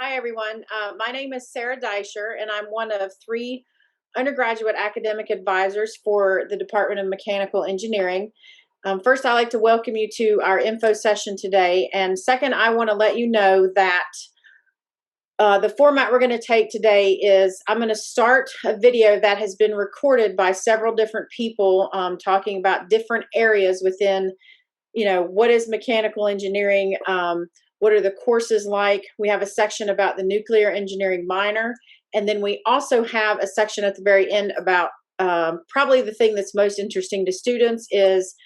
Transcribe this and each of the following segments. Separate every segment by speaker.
Speaker 1: Hi, everyone. My name is Sarah Deisher, and I'm one of 3 undergraduate academic advisors for the Department of Mechanical Engineering. First, I'd like to welcome you to our info session today. And second, I want to let you know that the format we're going to take today is I'm going to start a video that has been recorded by several different people talking about different areas within, what is mechanical engineering? What are the courses like? We have a section about the nuclear engineering minor. And then we also have a section at the very end about probably the thing that's most interesting to students is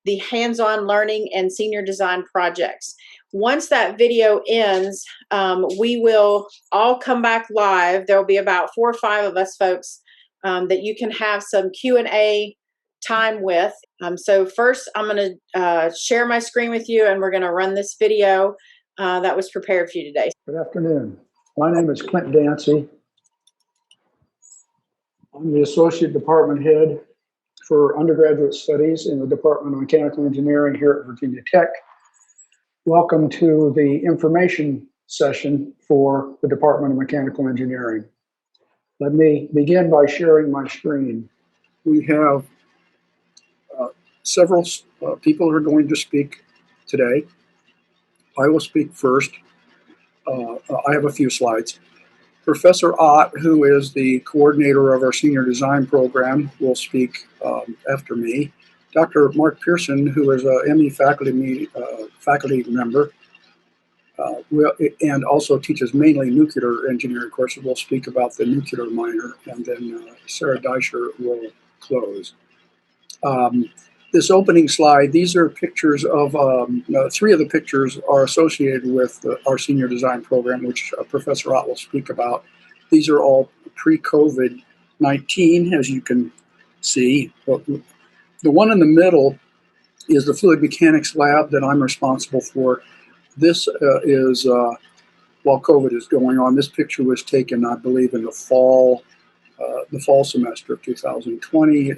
Speaker 1: the hands-on learning and senior design projects. Once that video ends, we will all come back live. There will be about 4 or 5 of us folks that you can have some Q&A time with. So first, I'm going to share my screen with you, and we're going to run this video that was prepared for you today.
Speaker 2: Good afternoon. My name is Clint Dancy. I'm the Associate Department Head for Undergraduate Studies in the Department of Mechanical Engineering here at Virginia Tech. Welcome to the information session for the Department of Mechanical Engineering. Let me begin by sharing my screen. We have several people who are going to speak today. I will speak first. I have a few slides. Professor Ott, who is the coordinator of our senior design program, will speak after me. Dr. Mark Pearson, who is a ME faculty member and also teaches mainly nuclear engineering courses, will speak about the nuclear minor, and then Sarah Deisher will close. This opening slide, these are pictures of, 3 of the pictures are associated with our senior design program, which Professor Ott will speak about. These are all pre-COVID-19, as you can see. The one in the middle is the fluid mechanics lab that I'm responsible for. This is while COVID is going on. This picture was taken, I believe, in the fall semester of 2020,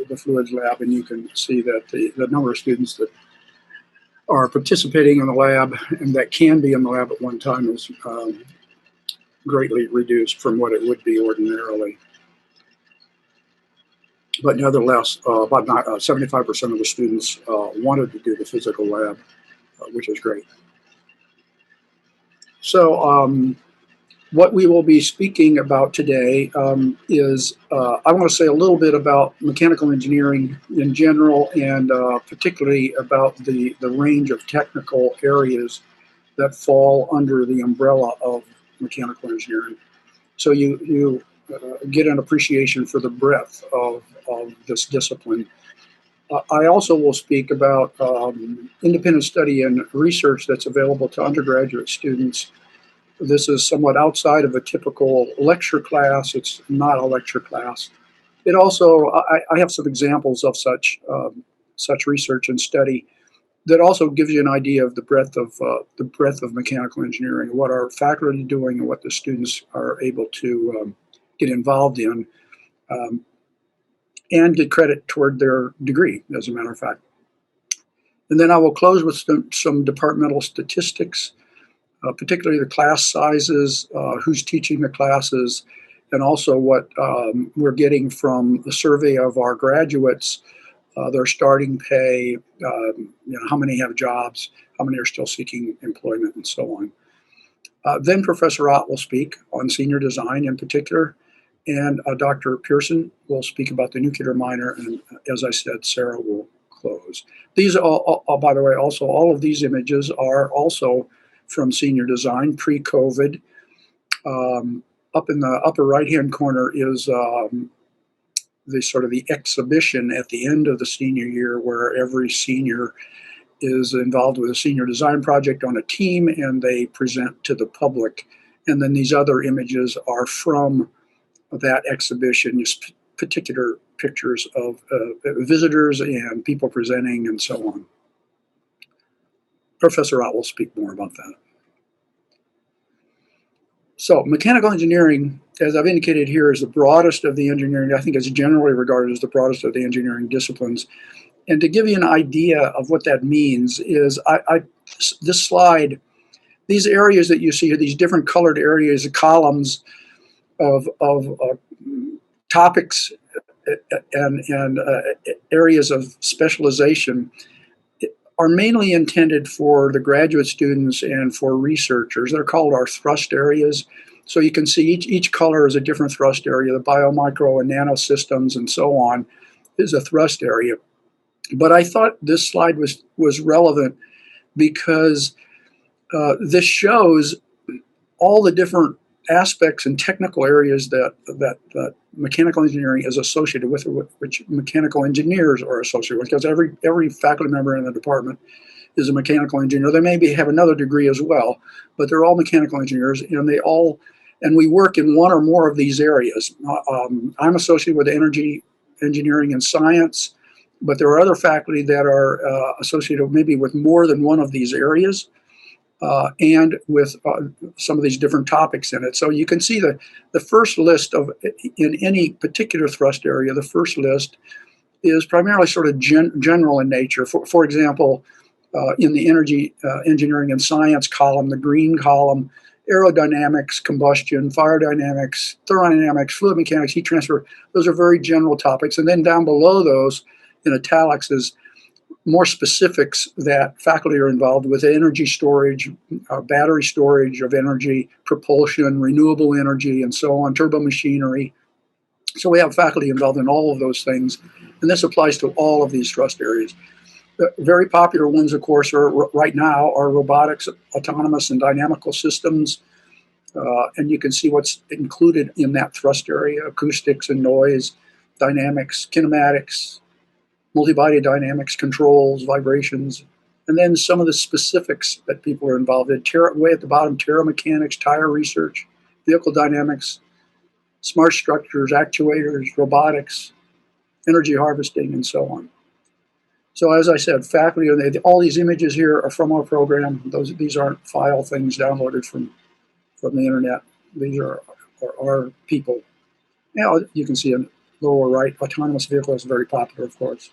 Speaker 2: the fluids lab, and you can see that the number of students that are participating in the lab and that can be in the lab at one time is greatly reduced from what it would be ordinarily. But nevertheless, about 75% of the students wanted to do the physical lab, which is great. So what we will be speaking about today is, I want to say a little bit about mechanical engineering in general, and particularly about the range of technical areas that fall under the umbrella of mechanical engineering. So you get an appreciation for the breadth of this discipline. I also will speak about independent study and research that's available to undergraduate students. This is somewhat outside of a typical lecture class. It's not a lecture class. It also, I have some examples of such research and study that also gives you an idea of the breadth of mechanical engineering, what our faculty are doing, and what the students are able to get involved in, and get credit toward their degree, as a matter of fact. And then I will close with some departmental statistics. Particularly the class sizes, who's teaching the classes, and also what we're getting from the survey of our graduates, their starting pay, how many have jobs, how many are still seeking employment, and so on. Then Professor Ott will speak on senior design in particular, and Dr. Pearson will speak about the nuclear minor, and as I said, Sarah will close. These all, by the way, also all of these images are also from senior design pre-COVID. Up in the upper right-hand corner is the exhibition at the end of the senior year, where every senior is involved with a senior design project on a team, and they present to the public. And then these other images are from that exhibition, just particular pictures of visitors and people presenting and so on. Professor Ott will speak more about that. So mechanical engineering, as I've indicated here, is the broadest of the engineering. I think it's generally regarded as the broadest of the engineering disciplines. And to give you an idea of what that means is, this slide these areas that you see here, these different colored areas, columns of topics and areas of specialization are mainly intended for the graduate students and for researchers. They're called our thrust areas. So you can see each color is a different thrust area. The bio, micro, and nano systems and so on is a thrust area. But I thought this slide was relevant because this shows all the different aspects and technical areas that mechanical engineering is associated with, which mechanical engineers are associated with, because every faculty member in the department is a mechanical engineer. They maybe have another degree as well, but they're all mechanical engineers, and we work in one or more of these areas. I'm associated with energy engineering and science, but there are other faculty that are associated maybe with more than one of these areas. And with some of these different topics in it. So you can see the first list in any particular thrust area, the first list is primarily sort of general in nature. For example, in the energy engineering and science column, the green column, aerodynamics, combustion, fire dynamics, thermodynamics, fluid mechanics, heat transfer, those are very general topics. And then down below those in italics is more specifics that faculty are involved with: energy storage, battery storage of energy, propulsion, renewable energy, and so on, turbo machinery. So we have faculty involved in all of those things, and this applies to all of these thrust areas. The very popular ones, of course, right now are robotics, autonomous, and dynamical systems. And you can see what's included in that thrust area: acoustics and noise, dynamics, kinematics, multi-body dynamics, controls, vibrations, and then some of the specifics that people are involved in. Way at the bottom, mechanics, tire research, vehicle dynamics, smart structures, actuators, robotics, energy harvesting, and so on. So as I said, faculty, all these images here are from our program. These aren't file things downloaded from the internet. These are our people. Now you can see in the lower right, autonomous vehicle is very popular, of course.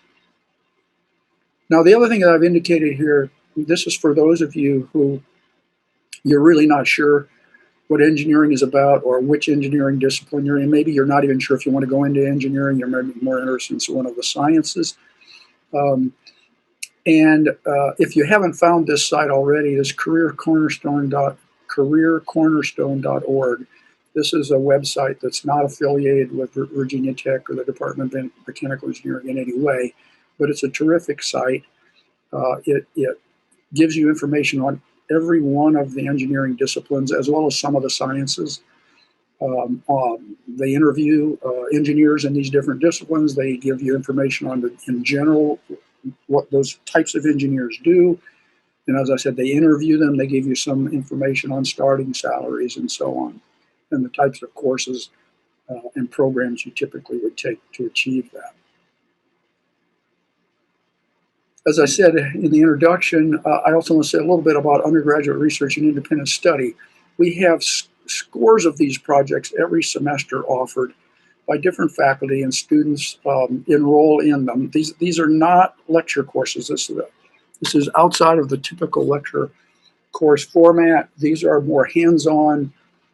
Speaker 2: Now, the other thing that I've indicated here, this is for those of you who you're really not sure what engineering is about or which engineering discipline you're in. Maybe you're not even sure if you want to go into engineering. You're maybe more interested in one of the sciences. If you haven't found this site already, it's careercornerstone.org. This is a website that's not affiliated with Virginia Tech or the Department of Mechanical Engineering in any way, but it's a terrific site. It gives you information on every one of the engineering disciplines as well as some of the sciences. They interview engineers in these different disciplines. They give you information on, in general, what those types of engineers do. And as I said, they interview them. They give you some information on starting salaries and so on, and the types of courses and programs you typically would take to achieve that. As I said in the introduction, I also want to say a little bit about undergraduate research and independent study. We have scores of these projects every semester offered by different faculty, and students enroll in them. These are not lecture courses. This is outside of the typical lecture course format. These are more hands-on.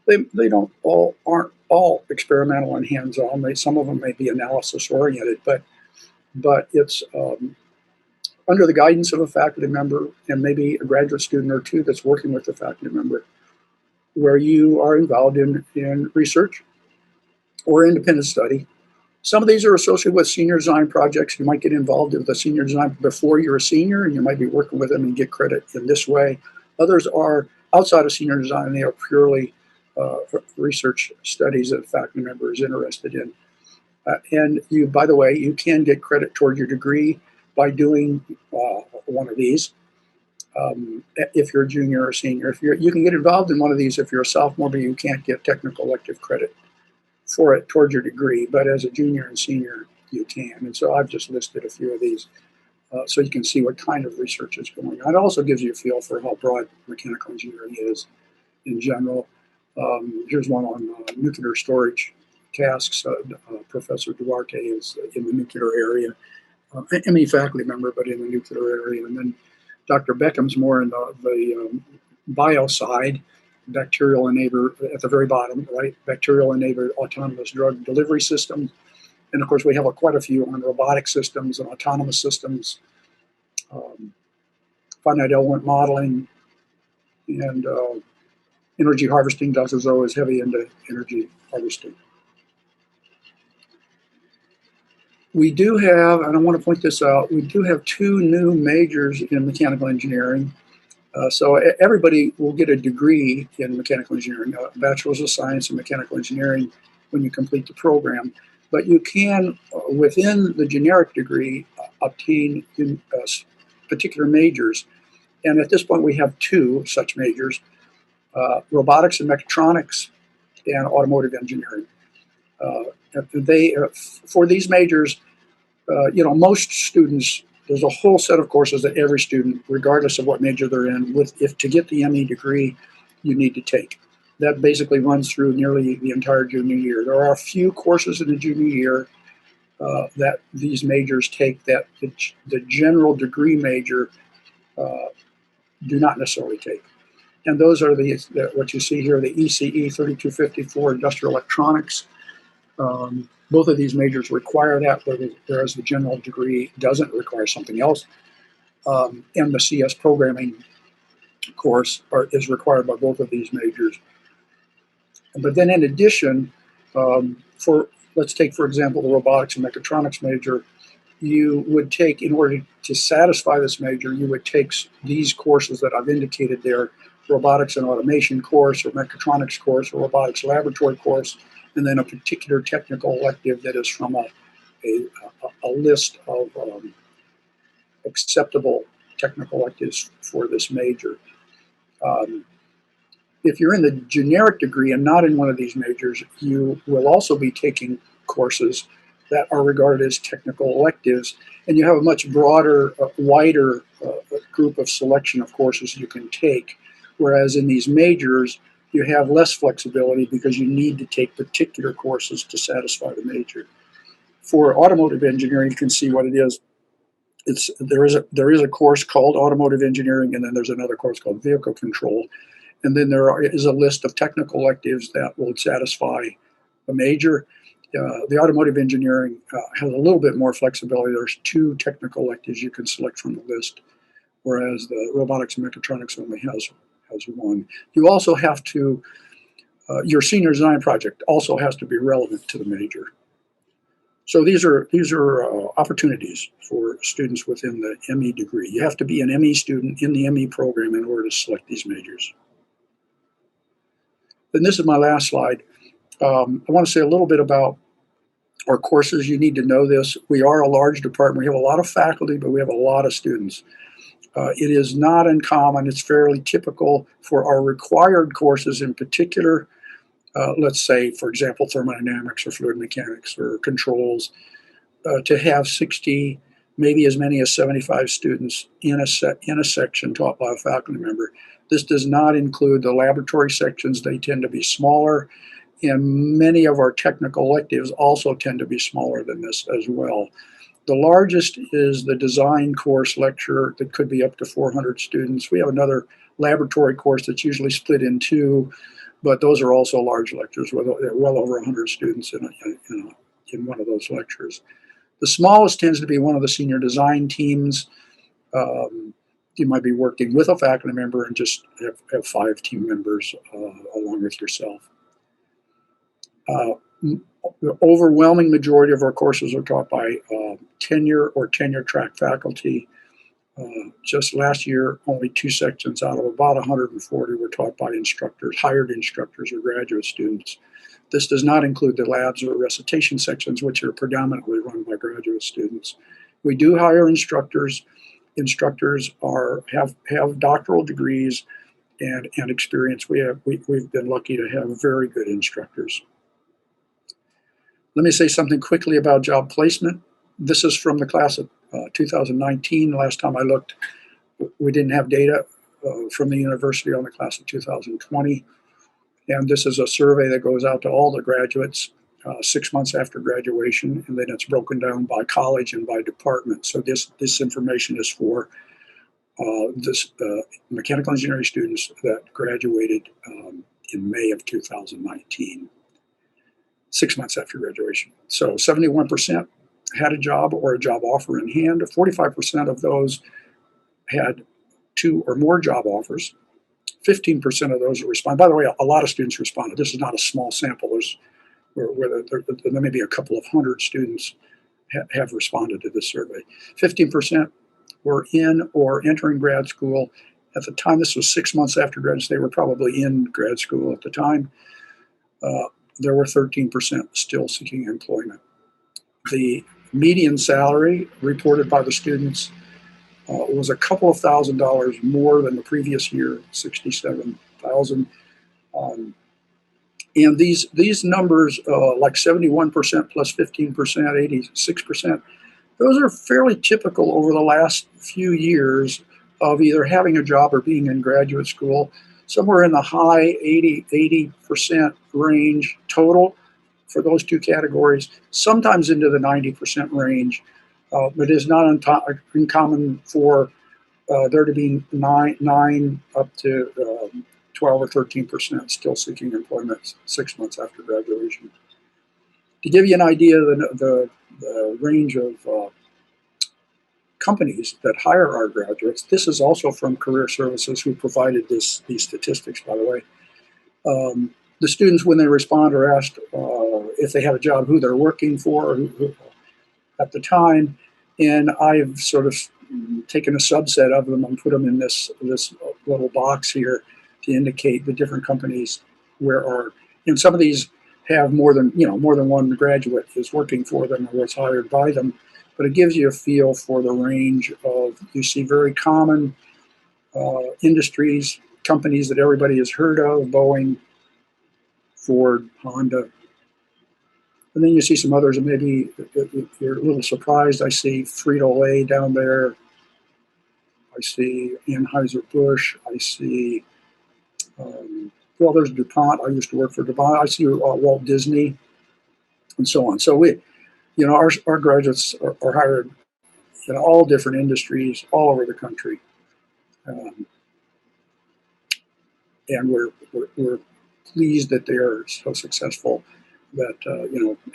Speaker 2: They aren't all experimental and hands-on. Some of them may be analysis oriented, but it's under the guidance of a faculty member and maybe a graduate student or two that's working with the faculty member, where you are involved in research or independent study. Some of these are associated with senior design projects. You might get involved in the senior design before you're a senior, and you might be working with them and get credit in this way. Others are outside of senior design, and they are purely research studies that a faculty member is interested in. And you, by the way, you can get credit toward your degree by doing one of these. If you're a junior or senior, you can get involved in one of these if you're a sophomore, but you can't get technical elective credit for it toward your degree. But as a junior and senior, you can. And so I've just listed a few of these so you can see what kind of research is going on. It also gives you a feel for how broad mechanical engineering is in general. Here's one on nuclear storage tasks. Professor Duarte is in the nuclear area. ME faculty member, but in the nuclear area. And then Dr. Beckham's more in the bio side, bacterial enabled at the very bottom, right? Bacterial enabled autonomous drug delivery systems. And of course, we have quite a few on robotic systems and autonomous systems, um, finite element modeling, and energy harvesting. Dr. Zoe is heavy into energy harvesting. We do have, and I want to point this out, we do have two new majors in mechanical engineering. So everybody will get a degree in mechanical engineering, a bachelor's of science in mechanical engineering when you complete the program. But you can, within the generic degree, obtain particular majors. And at this point, we have two such majors, robotics and mechatronics and automotive engineering. For these majors, most students, there's a whole set of courses that every student, regardless of what major they're in, if to get the ME degree, you need to take. That basically runs through nearly the entire junior year. There are a few courses in the junior year that these majors take that the general degree major do not necessarily take. And those are what you see here, the ECE 3254 industrial electronics. Both of these majors require that, whereas the general degree doesn't require something else. And the CS programming course is required by both of these majors. But then in addition, let's take, for example, the robotics and mechatronics major, you would take, in order to satisfy this major, you would take these courses that I've indicated there, robotics and automation course, or mechatronics course, or robotics laboratory course, and then a particular technical elective that is from a list of acceptable technical electives for this major. If you're in the generic degree and not in one of these majors, you will also be taking courses that are regarded as technical electives, and you have a much broader, wider group of selection of courses you can take, whereas in these majors, you have less flexibility because you need to take particular courses to satisfy the major. For automotive engineering, you can see what it is. There is a course called automotive engineering, and then there's another course called vehicle control, and then there is a list of technical electives that will satisfy a major. The automotive engineering has a little bit more flexibility. There's two technical electives you can select from the list, whereas the robotics and mechatronics only has one. You also have to, your senior design project also has to be relevant to the major. So these are opportunities for students within the ME degree. You have to be an ME student in the ME program in order to select these majors. And this is my last slide. I want to say a little bit about our courses. You need to know this. We are a large department. We have a lot of faculty, but we have a lot of students. It is not uncommon. It's fairly typical for our required courses in particular. Let's say, for example, thermodynamics or fluid mechanics or controls, to have 60, maybe as many as 75 students in a section taught by a faculty member. This does not include the laboratory sections. They tend to be smaller, and many of our technical electives also tend to be smaller than this as well. The largest is the design course lecture that could be up to 400 students. We have another laboratory course that's usually split in two, but those are also large lectures with well over 100 students in one of those lectures. The smallest tends to be one of the senior design teams. You might be working with a faculty member and just have 5 team members along with yourself. The overwhelming majority of our courses are taught by tenure or tenure track faculty. Just last year, only 2 sections out of about 140 were taught by instructors, hired instructors or graduate students. This does not include the labs or recitation sections, which are predominantly run by graduate students. We do hire instructors. Instructors have doctoral degrees and experience. We've been lucky to have very good instructors. Let me say something quickly about job placement. This is from the class of 2019. Last time I looked, we didn't have data from the university on the class of 2020. And this is a survey that goes out to all the graduates 6 months after graduation, and then it's broken down by college and by department. So this information is for this mechanical engineering students that graduated in May of 2019, 6 months after graduation. So 71% had a job or a job offer in hand. 45% of those had 2 or more job offers. 15% of those respond. By the way, a lot of students responded. This is not a small sample. There may be a couple of hundred students have responded to this survey. 15% were in or entering grad school. At the time, this was 6 months after graduation. They were probably in grad school at the time. There were 13% still seeking employment. The median salary reported by the students was a couple of $1,000s more than the previous year, $67,000. Um, and these numbers, like 71% plus 15%, 86%, those are fairly typical over the last few years of either having a job or being in graduate school, somewhere in the high 80% range total for those two categories, sometimes into the 90% range. But it is not uncommon for there to be nine up to 12 or 13% still seeking employment 6 months after graduation. To give you an idea of the range of companies that hire our graduates, this is also from Career Services, who provided these statistics, by the way. The students, when they respond, are asked if they have a job, who they're working for at the time, and I've sort of taken a subset of them and put them in this little box here to indicate the different companies where are. And some of these have more than one graduate is working for them or was hired by them, but it gives you a feel for the range of. You see very common industries, companies that everybody has heard of: Boeing, Ford, Honda. And then you see some others, and maybe you're a little surprised. I see Frito-Lay down there. I see Anheuser-Busch. I see, well, there's DuPont. I used to work for DuPont. I see Walt Disney and so on. So our graduates are hired in all different industries all over the country. And we're pleased that they are so successful that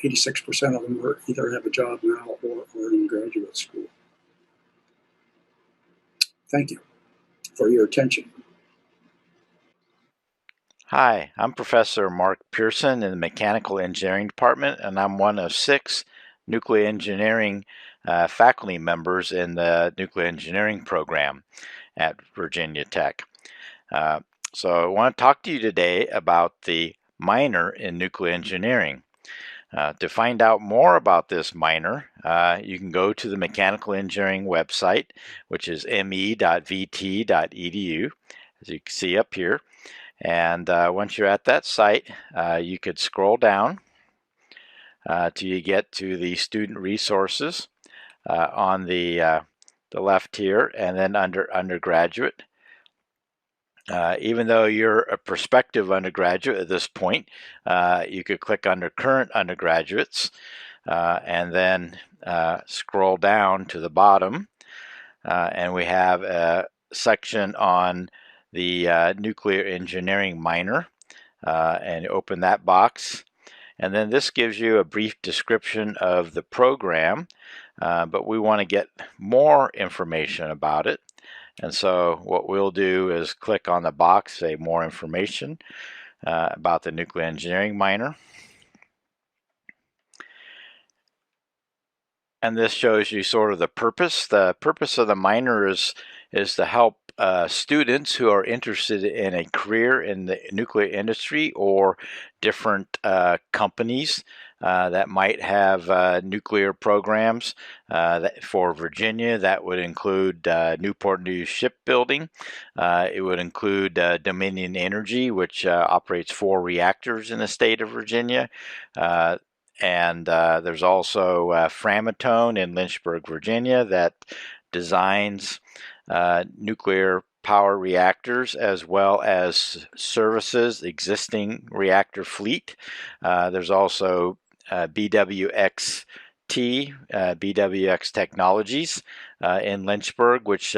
Speaker 2: 86% of them either have a job now or are in graduate school. Thank you for your attention.
Speaker 3: Hi, I'm Professor Mark Pearson in the Mechanical Engineering Department, and I'm one of 6 nuclear engineering faculty members in the nuclear engineering program at Virginia Tech. So I want to talk to you today about the minor in nuclear engineering. To find out more about this minor, you can go to the mechanical engineering website, which is me.vt.edu, as you can see up here. And once you're at that site, you could scroll down till you get to the student resources on the left here, and then under undergraduate. Even though you're a prospective undergraduate at this point, you could click under current undergraduates and then scroll down to the bottom, and we have a section on the nuclear engineering minor, and open that box. And then this gives you a brief description of the program, but we want to get more information about it. And so what we'll do is click on the box, say more information about the nuclear engineering minor. And this shows you sort of the purpose. The purpose of the minor is to help students who are interested in a career in the nuclear industry or different companies that might have nuclear programs. For Virginia, that would include Newport News Shipbuilding. It would include Dominion Energy, which operates 4 reactors in the state of Virginia. And there's also Framatome in Lynchburg, Virginia, that designs nuclear power reactors as well as services existing reactor fleet. There's also BWXT, BWX Technologies in Lynchburg, which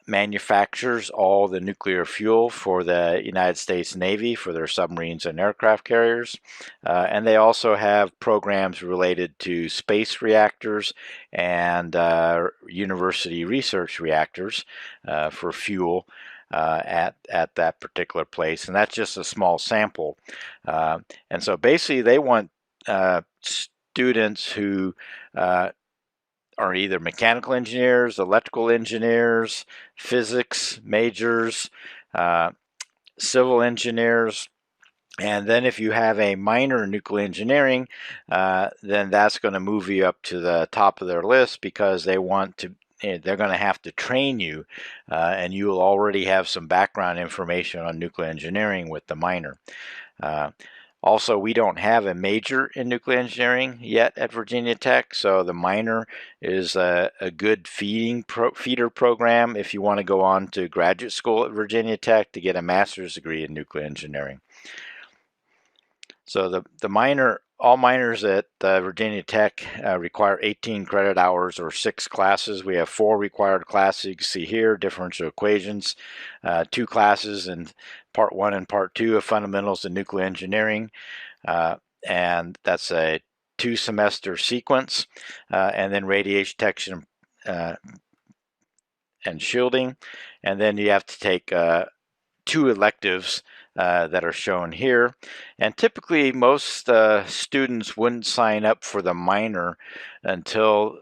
Speaker 3: manufactures all the nuclear fuel for the United States Navy for their submarines and aircraft carriers. And they also have programs related to space reactors and university research reactors for fuel at that particular place. And that's just a small sample. And so basically they want students who are either mechanical engineers, electrical engineers, physics majors, civil engineers. And then if you have a minor in nuclear engineering, then that's going to move you up to the top of their list because they're going to have to train you, and you will already have some background information on nuclear engineering with the minor. Also, we don't have a major in nuclear engineering yet at Virginia Tech, so the minor is a good feeder program if you want to go on to graduate school at Virginia Tech to get a master's degree in nuclear engineering. So all minors at Virginia Tech require 18 credit hours or 6 classes. We have 4 required classes. You can see here, differential equations, 2 classes in Part 1 and Part 2 of Fundamentals in Nuclear Engineering. And that's a 2-semester sequence. And then radiation detection and shielding. And then you have to take 2 electives that are shown here. And typically most students wouldn't sign up for the minor until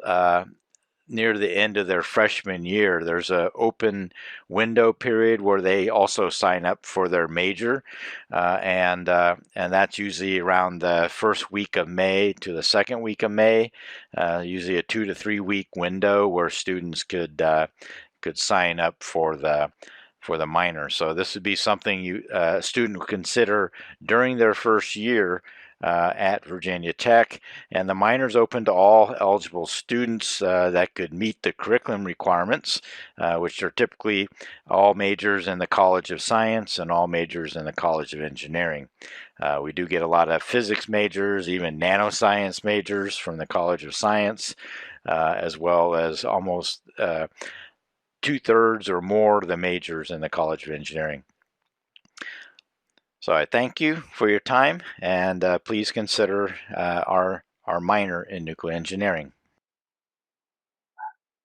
Speaker 3: near the end of their freshman year. There's an open window period where they also sign up for their major, and that's usually around the first week of May to the second week of May. Usually a 2 to 3 week window where students could sign up for the minor. So this would be something a student would consider during their first year at Virginia Tech, and the minor is open to all eligible students that could meet the curriculum requirements, which are typically all majors in the College of Science and all majors in the College of Engineering. We do get a lot of physics majors, even nanoscience majors from the College of Science, as well as almost 2/3 or more of the majors in the College of Engineering. So I thank you for your time, and please consider our minor in nuclear engineering.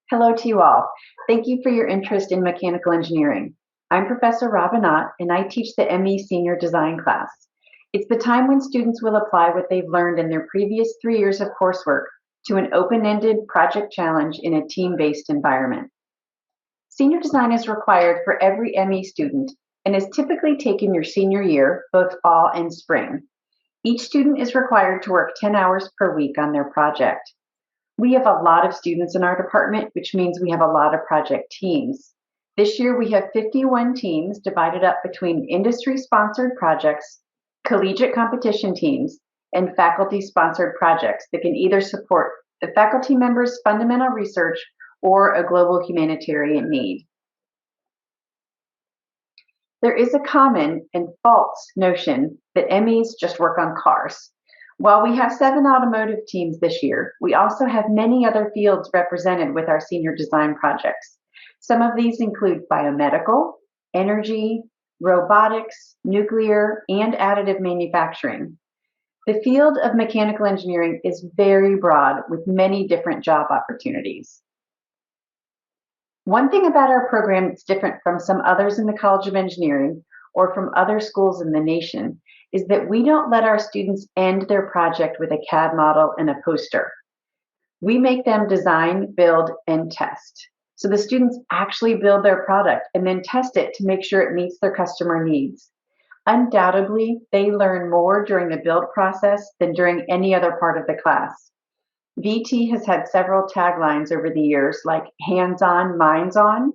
Speaker 4: Hello to you all. Thank you for your interest in mechanical engineering. I'm Professor Robinette, and I teach the ME Senior Design class. It's the time when students will apply what they've learned in their previous 3 years of coursework to an open-ended project challenge in a team-based environment. Senior design is required for every ME student and is typically taken your senior year, both fall and spring. Each student is required to work 10 hours per week on their project. We have a lot of students in our department, which means we have a lot of project teams. This year we have 51 teams divided up between industry-sponsored projects, collegiate competition teams, and faculty-sponsored projects that can either support the faculty members' fundamental research or a global humanitarian need. There is a common and false notion that MEs just work on cars. While we have 7 automotive teams this year, we also have many other fields represented with our senior design projects. Some of these include biomedical, energy, robotics, nuclear, and additive manufacturing. The field of mechanical engineering is very broad with many different job opportunities. One thing about our program that's different from some others in the College of Engineering or from other schools in the nation is that we don't let our students end their project with a CAD model and a poster. We make them design, build, and test. So the students actually build their product and then test it to make sure it meets their customer needs. Undoubtedly, they learn more during the build process than during any other part of the class. VT has had several taglines over the years like hands-on, minds-on.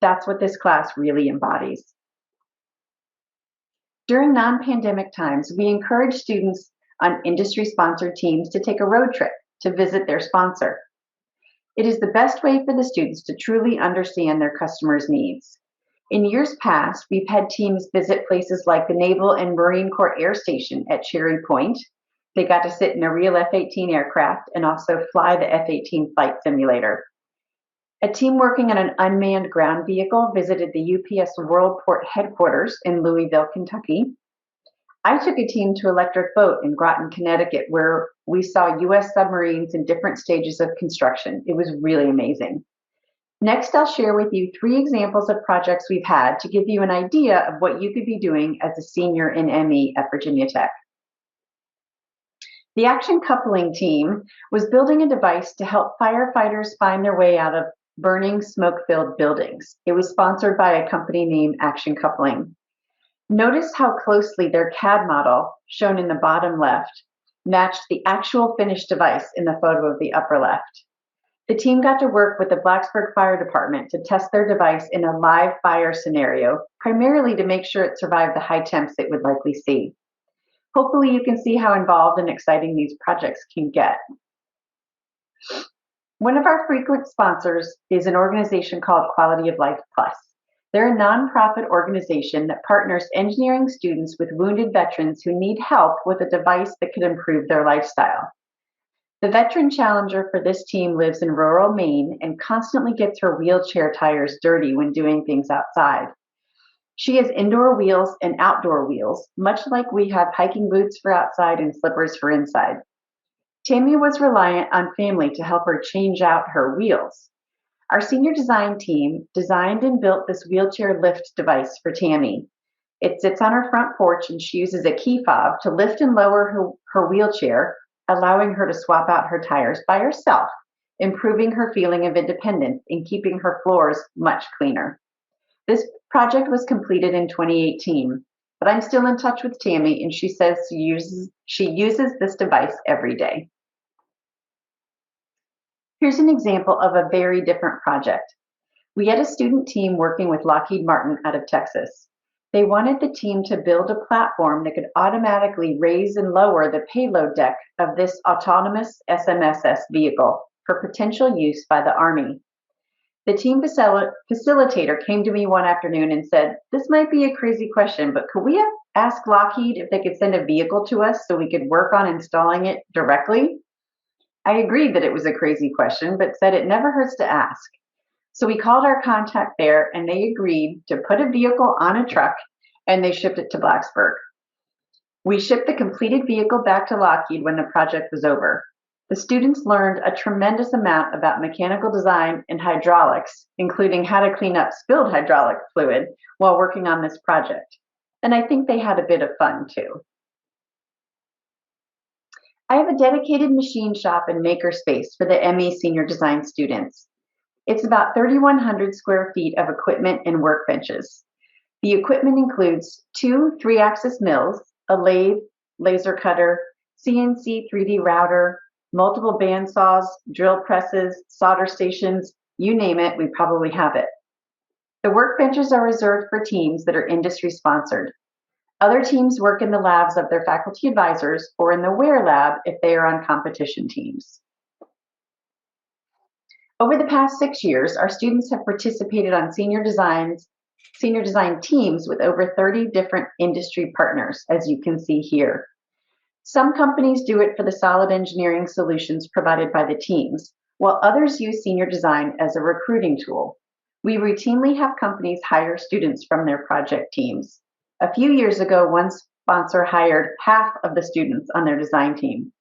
Speaker 4: That's what this class really embodies. During non-pandemic times, we encourage students on industry-sponsored teams to take a road trip to visit their sponsor. It is the best way for the students to truly understand their customers' needs. In years past, we've had teams visit places like the Naval and Marine Corps Air Station at Cherry Point. They got to sit in a real F-18 aircraft and also fly the F-18 flight simulator. A team working on an unmanned ground vehicle visited the UPS Worldport headquarters in Louisville, Kentucky. I took a team to Electric Boat in Groton, Connecticut, where we saw US submarines in different stages of construction. It was really amazing. Next, I'll share with you 3 examples of projects we've had to give you an idea of what you could be doing as a senior in ME at Virginia Tech. The Action Coupling team was building a device to help firefighters find their way out of burning smoke-filled buildings. It was sponsored by a company named Action Coupling. Notice how closely their CAD model, shown in the bottom left, matched the actual finished device in the photo of the upper left. The team got to work with the Blacksburg Fire Department to test their device in a live fire scenario, primarily to make sure it survived the high temps it would likely see. Hopefully you can see how involved and exciting these projects can get. One of our frequent sponsors is an organization called Quality of Life Plus. They're a nonprofit organization that partners engineering students with wounded veterans who need help with a device that could improve their lifestyle. The veteran challenger for this team lives in rural Maine and constantly gets her wheelchair tires dirty when doing things outside. She has indoor wheels and outdoor wheels, much like we have hiking boots for outside and slippers for inside. Tammy was reliant on family to help her change out her wheels. Our senior design team designed and built this wheelchair lift device for Tammy. It sits on her front porch and she uses a key fob to lift and lower her wheelchair, allowing her to swap out her tires by herself, improving her feeling of independence and keeping her floors much cleaner. This project was completed in 2018, but I'm still in touch with Tammy and she says she uses this device every day. Here's an example of a very different project. We had a student team working with Lockheed Martin out of Texas. They wanted the team to build a platform that could automatically raise and lower the payload deck of this autonomous SMSS vehicle for potential use by the Army. The team facilitator came to me one afternoon and said, "This might be a crazy question, but could we ask Lockheed if they could send a vehicle to us so we could work on installing it directly?" I agreed that it was a crazy question, but said it never hurts to ask. So we called our contact there and they agreed to put a vehicle on a truck and they shipped it to Blacksburg. We shipped the completed vehicle back to Lockheed when the project was over. The students learned a tremendous amount about mechanical design and hydraulics, including how to clean up spilled hydraulic fluid while working on this project. And I think they had a bit of fun too. I have a dedicated machine shop and makerspace for the ME senior design students. It's about 3,100 square feet of equipment and workbenches. The equipment includes 2 3-axis mills, a lathe, laser cutter, CNC 3D router, multiple bandsaws, drill presses, solder stations, you name it, we probably have it. The workbenches are reserved for teams that are industry sponsored. Other teams work in the labs of their faculty advisors or in the WARE lab if they are on competition teams. Over the past 6 years, our students have participated on senior design teams with over 30 different industry partners, as you can see here. Some companies do it for the solid engineering solutions provided by the teams, while others use senior design as a recruiting tool. We routinely have companies hire students from their project teams. A few years ago, one sponsor hired half of the students on their design team.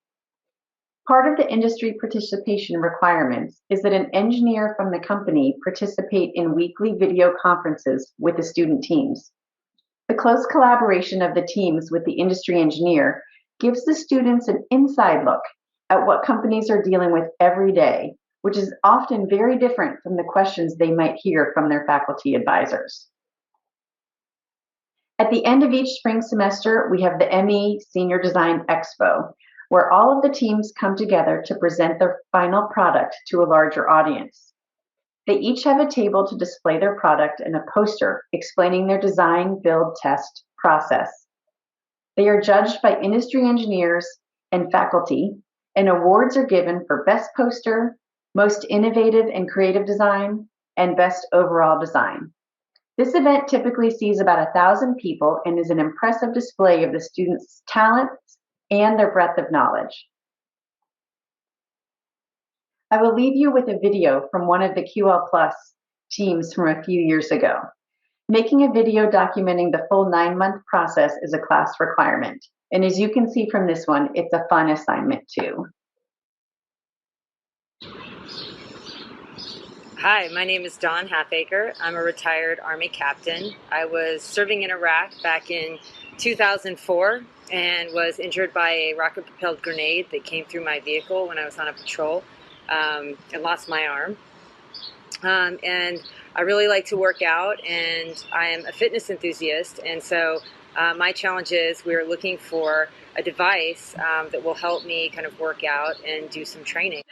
Speaker 4: Part of the industry participation requirements is that an engineer from the company participate in weekly video conferences with the student teams. The close collaboration of the teams with the industry engineer gives the students an inside look at what companies are dealing with every day, which is often very different from the questions they might hear from their faculty advisors. At the end of each spring semester, we have the ME Senior Design Expo, where all of the teams come together to present their final product to a larger audience. They each have a table to display their product and a poster explaining their design, build, test process. They are judged by industry engineers and faculty, and awards are given for Best Poster, Most Innovative and Creative Design, and Best Overall Design. This event typically sees about 1,000 people and is an impressive display of the students' talents and their breadth of knowledge. I will leave you with a video from one of the QL Plus teams from a few years ago. Making a video documenting the full 9-month process is a class requirement. And as you can see from this one, it's a fun assignment too.
Speaker 5: Hi, my name is Dawn Halfacre. I'm a retired Army captain. I was serving in Iraq back in 2004 and was injured by a rocket-propelled grenade that came through my vehicle when I was on a patrol and lost my arm. And I really like to work out, and I am a fitness enthusiast, and so my challenge is we're looking for a device that will help me kind of work out and do some training.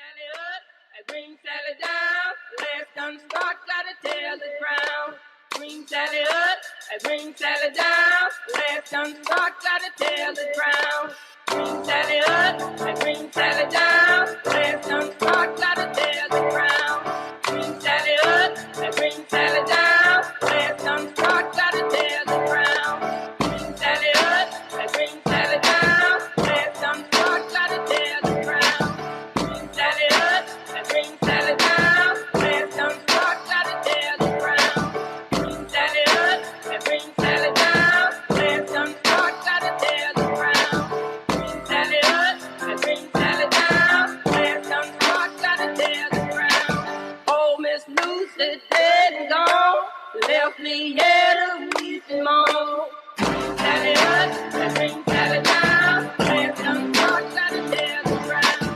Speaker 6: Bring Sally down, let's done start, gotta tell the ground. Bring Sally up, I bring Sally down, let's done start, gotta tell the ground. Bring Sally up, I bring Sally down, let's done start, gotta tell the ground. Bring Sally up, I bring Sally down, let's done start, gotta tell the ground. Bring Sally up, I bring Sally down, let's done start, gotta tell the ground. Bring Sally up, bring Sally down, let's done start, gotta tell the ground. Bring Sally up, bring Sally down, let's done start, gotta tell the ground. Bring Sally up, bring Sally down, let's done start, gotta tell the ground. Oh, Miss Lucy dead and gone, left me here to weep and moan. Bring Sally up, bring Sally down, let's done start, gotta tell the ground.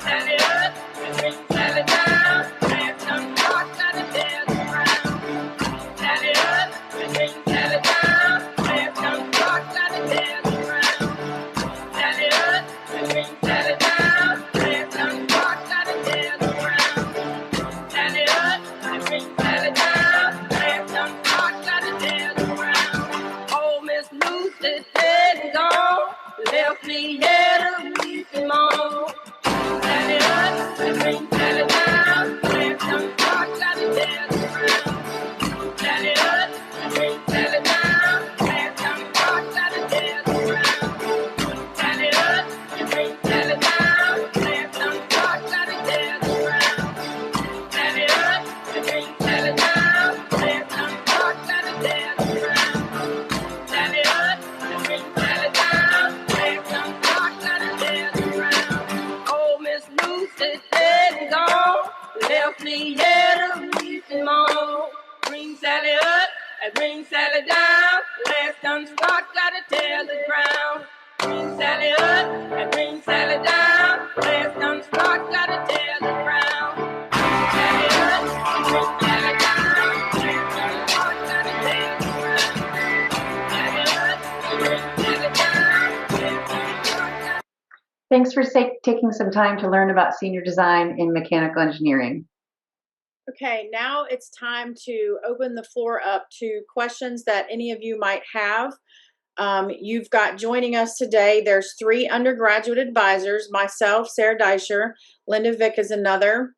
Speaker 6: Sally up, bring Sally down, let's done start, gotta tell the ground. Sally up, bring Sally down, let's done start, gotta tell the ground. Sally up, bring Sally down, let's done start, gotta tell the ground. Sally up, bring Sally down, let's done start, gotta tell the ground. Oh, Miss Lucy dead and gone, left me here to weep and moan. Sally up, bring Sally down, let's done start, gotta tell the ground. Sally up, bring Sally down, let's done start, gotta tell the ground. Sally up, bring Sally down, let's done start, gotta tell the ground. Sally up, bring Sally down, let's done start, gotta tell the ground. Sally up, bring Sally down, let's done start, gotta tell the ground. Oh, Miss Lucy dead and gone, left me here to weep and moan. Bring Sally up, bring Sally down, let's done start, gotta tell the ground. Bring Sally up, bring Sally down, let's done start, gotta tell the ground. Sally up, bring Sally down, let's done start, gotta tell the ground. Sally up, bring Sally down, let's done start.
Speaker 4: Thanks for taking some time to learn about senior design in mechanical engineering.
Speaker 1: Okay, now it's time to open the floor up to questions that any of you might have. You've got joining us today, there's 3 undergraduate advisors, myself, Sarah Deisher, Linda Vick is another,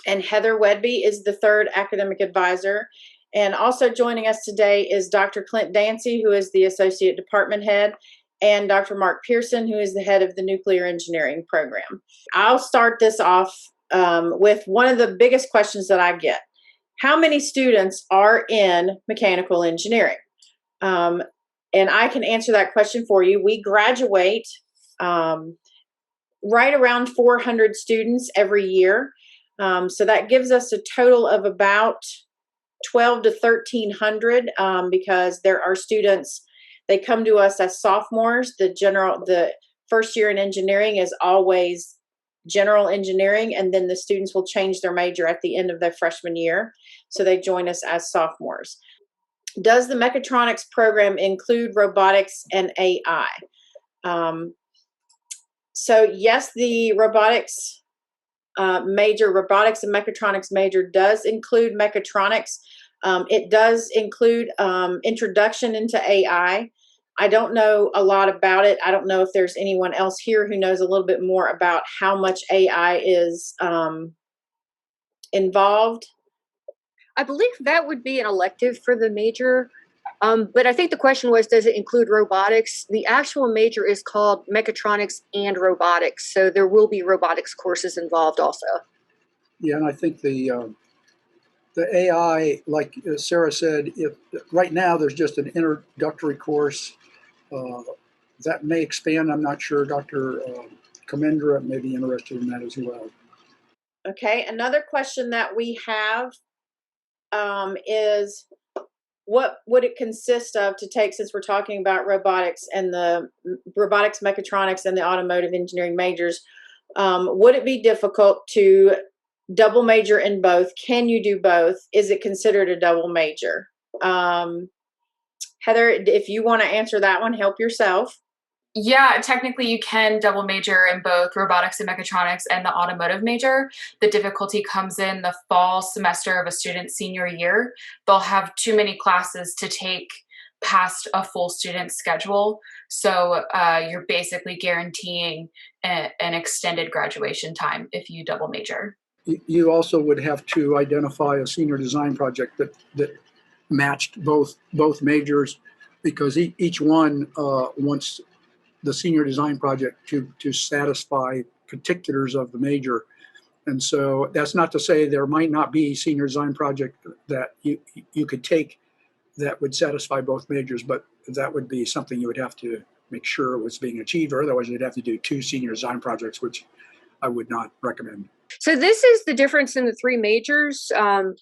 Speaker 1: and Heather Wedby is the 3rd academic advisor. And also joining us today is Dr. Clint Dancy, who is the associate department head, and Dr. Mark Pearson, who is the head of the nuclear engineering program. I'll start this off with one of the biggest questions that I get. How many students are in mechanical engineering? And I can answer that question for you. We graduate right around 400 students every year. So that gives us a total of about 12 to 1,300 because there are students, they come to us as sophomores. The first year in engineering is always general engineering, and then the students will change their major at the end of their freshman year. So they join us as sophomores. Does the mechatronics program include robotics and AI? So yes, the robotics and mechatronics major does include mechatronics. It does include introduction into AI. I don't know a lot about it. I don't know if there's anyone else here who knows a little bit more about how much AI is involved.
Speaker 7: I believe that would be an elective for the major. But I think the question was, does it include robotics? The actual major is called mechatronics and robotics. So there will be robotics courses involved also.
Speaker 2: Yeah, and I think the AI, like Sarah said, if right now there's just an introductory course that may expand. I'm not sure. Dr. Kamendra may be interested in that as well.
Speaker 1: Okay, another question that we have is, what would it consist of to take, since we're talking about robotics and the robotics, mechatronics, and the automotive engineering majors, would it be difficult to double major in both? Can you do both? Is it considered a double major? Heather, if you want to answer that one, help yourself.
Speaker 8: Yeah, technically you can double major in both robotics and mechatronics and the automotive major. The difficulty comes in the fall semester of a student's senior year. They'll have too many classes to take past a full student schedule. So you're basically guaranteeing an extended graduation time if you double major.
Speaker 2: You also would have to identify a senior design project that matched both majors, because each one wants the senior design project to satisfy particulars of the major. And so that's not to say there might not be senior design project that you could take that would satisfy both majors, but that would be something you would have to make sure was being achieved, or otherwise you'd have to do 2 senior design projects, which I would not recommend.
Speaker 7: So this is the difference in the 3 majors.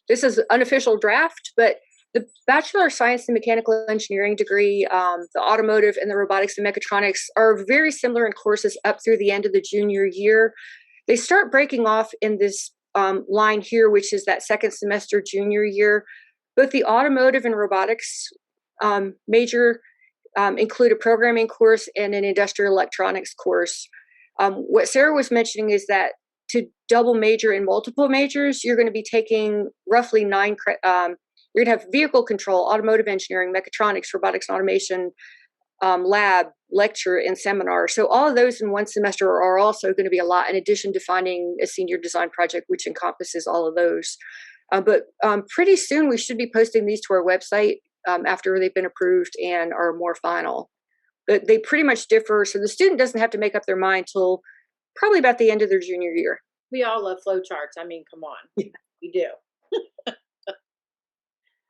Speaker 7: This is unofficial draft, but the Bachelor of Science in Mechanical Engineering degree, the automotive and the robotics and mechatronics are very similar in courses up through the end of the junior year. They start breaking off in this line here, which is that second semester junior year. Both the automotive and robotics major include a programming course and an industrial electronics course. What Sarah was mentioning is that to double major in multiple majors, you're going to be taking roughly 9 you're going to have vehicle control, automotive engineering, mechatronics, robotics and automation, lab, lecture, and seminar. So all of those in one semester are also going to be a lot, in addition to finding a senior design project, which encompasses all of those. But pretty soon we should be posting these to our website after they've been approved and are more final. But they pretty much differ, so the student doesn't have to make up their mind till probably about the end of their junior year.
Speaker 1: We all love flow charts. I mean, come on. Yeah. We do.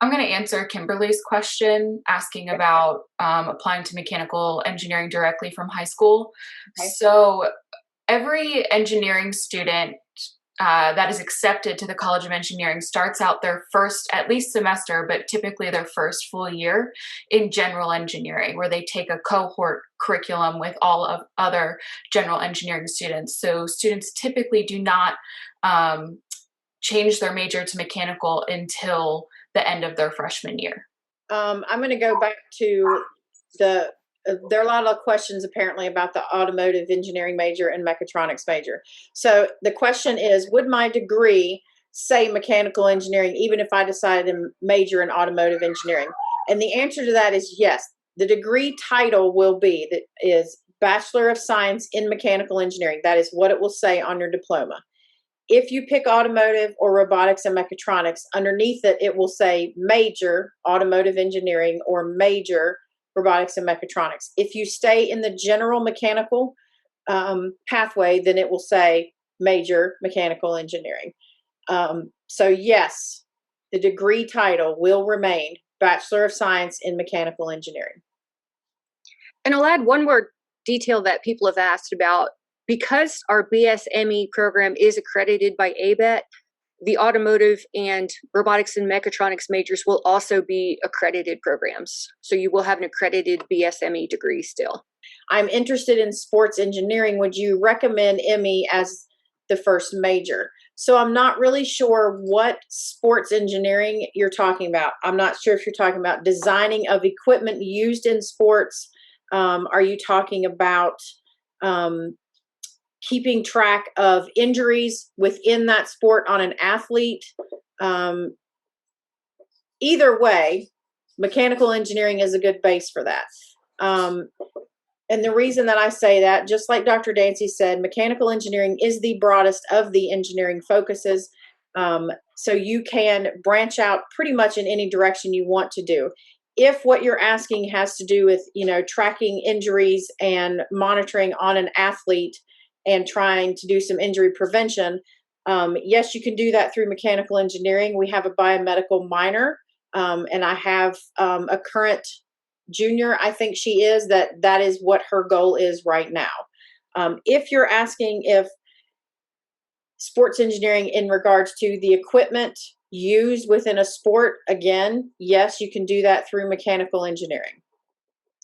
Speaker 8: I'm going to answer Kimberly's question asking about applying to mechanical engineering directly from high school. Okay. So every engineering student that is accepted to the College of Engineering starts out their first, at least semester, but typically their first full year in general engineering, where they take a cohort curriculum with all of other general engineering students. So students typically do not change their major to mechanical until the end of their freshman year.
Speaker 1: I'm going to go back to there are a lot of questions apparently about the automotive engineering major and mechatronics major. So the question is, would my degree say mechanical engineering even if I decided to major in automotive engineering? And the answer to that is yes. The degree title will be, that is Bachelor of Science in Mechanical Engineering. That is what it will say on your diploma. If you pick automotive or robotics and mechatronics, underneath it, it will say major automotive engineering or major robotics and mechatronics. If you stay in the general mechanical pathway, then it will say major mechanical engineering. So yes, the degree title will remain Bachelor of Science in Mechanical Engineering.
Speaker 7: And I'll add one more detail that people have asked about. Because our BSME program is accredited by ABET, the automotive and robotics and mechatronics majors will also be accredited programs. So you will have an accredited BSME degree still.
Speaker 1: I'm interested in sports engineering. Would you recommend ME as the first major? So I'm not really sure what sports engineering you're talking about. I'm not sure if you're talking about designing of equipment used in sports. Are you talking about keeping track of injuries within that sport on an athlete? Either way, mechanical engineering is a good base for that. And the reason that I say that, just like Dr. Dancy said, mechanical engineering is the broadest of the engineering focuses. So you can branch out pretty much in any direction you want to do. if what you're asking has to do with, tracking injuries and monitoring on an athlete and trying to do some injury prevention, yes, you can do that through mechanical engineering. We have a biomedical minor, and I have a current junior, I think she is, that is what her goal is right now. If you're asking if sports engineering in regards to the equipment used within a sport, again, yes, you can do that through mechanical engineering.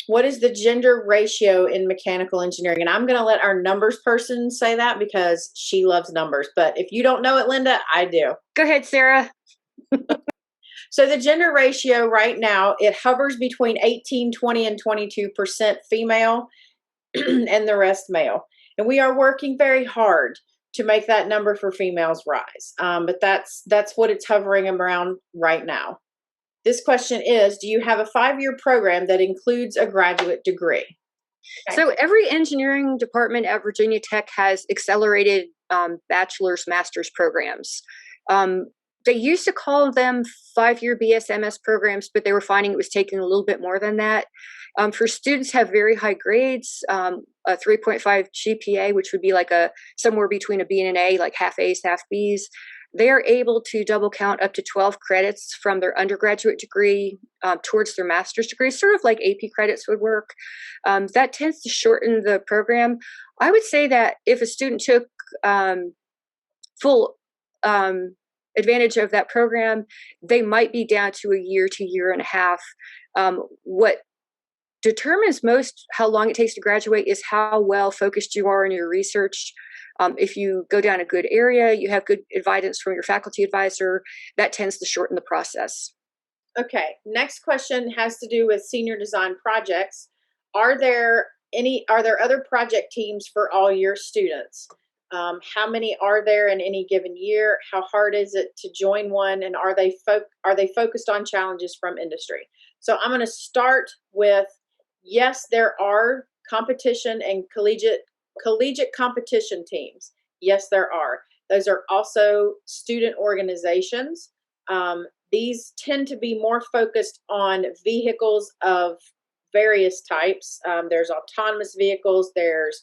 Speaker 1: What is the gender ratio in mechanical engineering? And I'm going to let our numbers person say that because she loves numbers. But if you don't know it, Linda, I do.
Speaker 7: Go ahead, Sarah.
Speaker 1: So the gender ratio right now, it hovers between 18, 20, and 22% female and the rest male. And we are working very hard to make that number for females rise. But that's what it's hovering around right now. This question is, do you have a 5-year program that includes a graduate degree?
Speaker 7: Okay. So every engineering department at Virginia Tech has accelerated bachelor's, master's programs. They used to call them 5-year BSMS programs, but they were finding it was taking a little bit more than that. For students have very high grades, a 3.5 GPA, which would be like somewhere between a B and an A, like half A's, half B's. They are able to double count up to 12 credits from their undergraduate degree towards their master's degree, sort of like AP credits would work. That tends to shorten the program. I would say that if a student took full advantage of that program, they might be down to a year to year and a half. What determines most how long it takes to graduate is how well focused you are in your research. If you go down a good area, you have good advice from your faculty advisor, that tends to shorten the process.
Speaker 1: Okay, next question has to do with senior design projects. Are there other project teams for all your students? How many are there in any given year? How hard is it to join one? And are they focused on challenges from industry? So I'm going to start with, yes, there are competition and collegiate competition teams. Yes, there are. Those are also student organizations. These tend to be more focused on vehicles of various types. There's autonomous vehicles, there's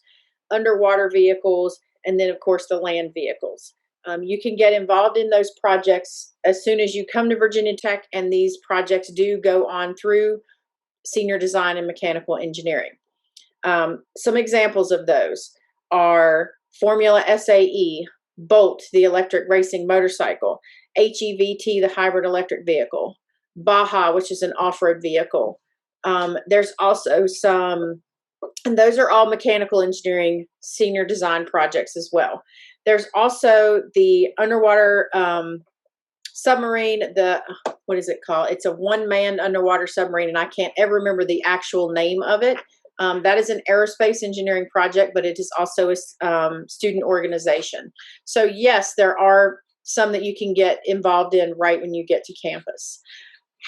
Speaker 1: underwater vehicles, and then, of course, the land vehicles. You can get involved in those projects as soon as you come to Virginia Tech, and these projects do go on through senior design and mechanical engineering. Some examples of those are Formula SAE, Bolt, the electric racing motorcycle, HEVT, the hybrid electric vehicle, Baja, which is an off-road vehicle. There's also some, and those are all mechanical engineering senior design projects as well. There's also the underwater submarine, what is it called? It's a one-man underwater submarine, and I can't ever remember the actual name of it. That is an aerospace engineering project, but it is also a student organization. So yes, there are some that you can get involved in right when you get to campus.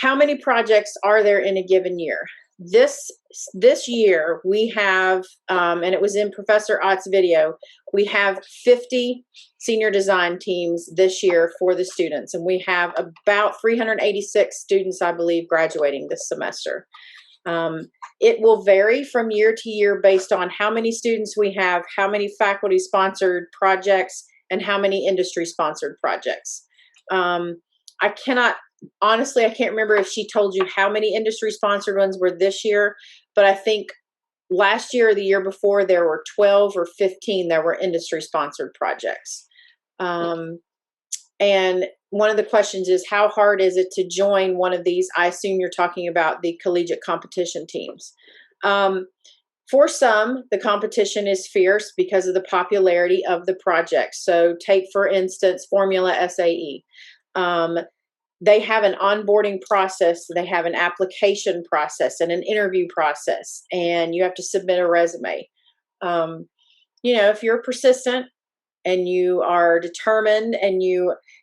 Speaker 1: How many projects are there in a given year? This year we have, and it was in Professor Ott's video, we have 50 senior design teams this year for the students, and we have about 386 students, I believe, graduating this semester. It will vary from year to year based on how many students we have, how many faculty-sponsored projects, and how many industry-sponsored projects. Honestly, I can't remember if she told you how many industry-sponsored ones were this year, but I think last year or the year before, there were 12 or 15 that were industry-sponsored projects. And one of the questions is, how hard is it to join one of these? I assume you're talking about the collegiate competition teams. For some, the competition is fierce because of the popularity of the project. So take, for instance, Formula SAE. They have an onboarding process, they have an application process and an interview process, and you have to submit a resume. If you're persistent and you are determined, and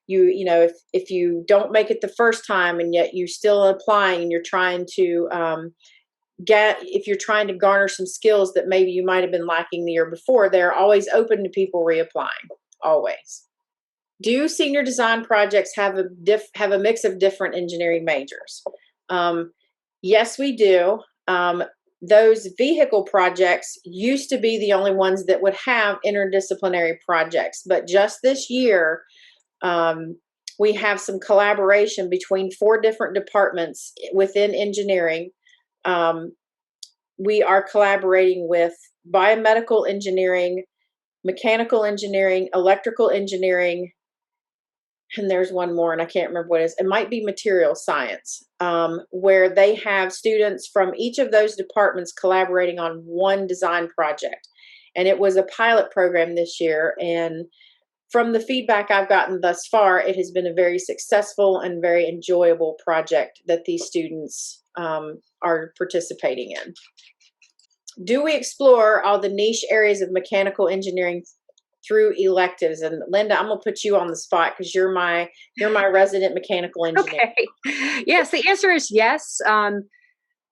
Speaker 1: if you don't make it the first time and yet you're still applying and you're trying to if you're trying to garner some skills that maybe you might have been lacking the year before, they're always open to people reapplying, always. Do senior design projects have a mix of different engineering majors? Yes, we do. Those vehicle projects used to be the only ones that would have interdisciplinary projects, but just this year, we have some collaboration between 4 different departments within engineering. We are collaborating with biomedical engineering, mechanical engineering, electrical engineering, and there's one more, and I can't remember what it is. It might be material science, where they have students from each of those departments collaborating on one design project. And it was a pilot program this year. And from the feedback I've gotten thus far, it has been a very successful and very enjoyable project that these students are participating in. Do we explore all the niche areas of mechanical engineering through electives? And Linda, I'm gonna put you on the spot because you're my resident mechanical engineer.
Speaker 7: Okay. Yes, the answer is yes.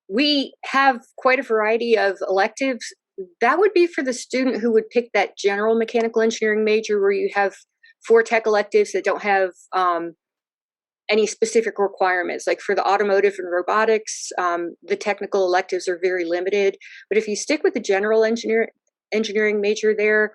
Speaker 7: We have quite a variety of electives. That would be for the student who would pick that general mechanical engineering major where you have 4 tech electives that don't have any specific requirements. Like for the automotive and robotics, the technical electives are very limited. But if you stick with the general engineering major there,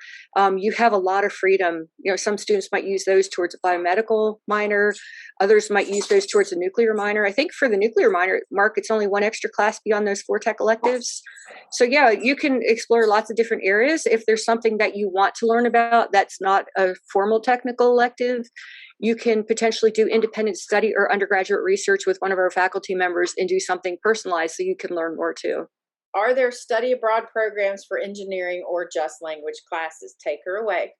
Speaker 7: you have a lot of freedom. You know, some students might use those towards a biomedical minor, others might use those towards a nuclear minor. I think for the nuclear minor, Mark, it's only 1 extra class beyond those 4 tech electives. So yeah, you can explore lots of different areas. If there's something that you want to learn about that's not a formal technical elective, you can potentially do independent study or undergraduate research with one of our faculty members and do something personalized so you can learn more too.
Speaker 1: Are there study abroad programs for engineering or just language classes? Take her away.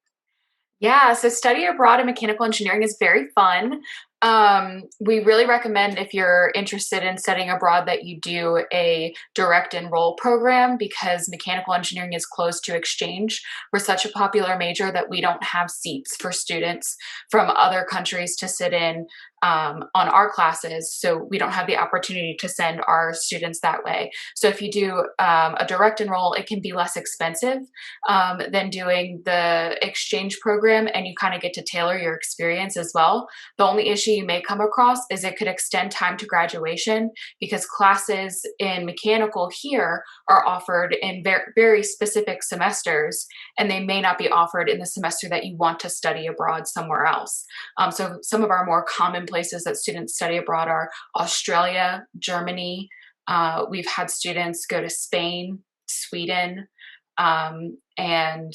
Speaker 8: Yeah, so study abroad in mechanical engineering is very fun. We really recommend if you're interested in studying abroad that you do a direct enroll program because mechanical engineering is closed to exchange. We're such a popular major that we don't have seats for students from other countries to sit in on our classes, so we don't have the opportunity to send our students that way. So if you do a direct enroll, it can be less expensive than doing the exchange program, and you kind of get to tailor your experience as well. The only issue you may come across is it could extend time to graduation because classes in mechanical here are offered in very specific semesters, and they may not be offered in the semester that you want to study abroad somewhere else. So some of our more common places that students study abroad are Australia, Germany. We've had students go to Spain, Sweden, and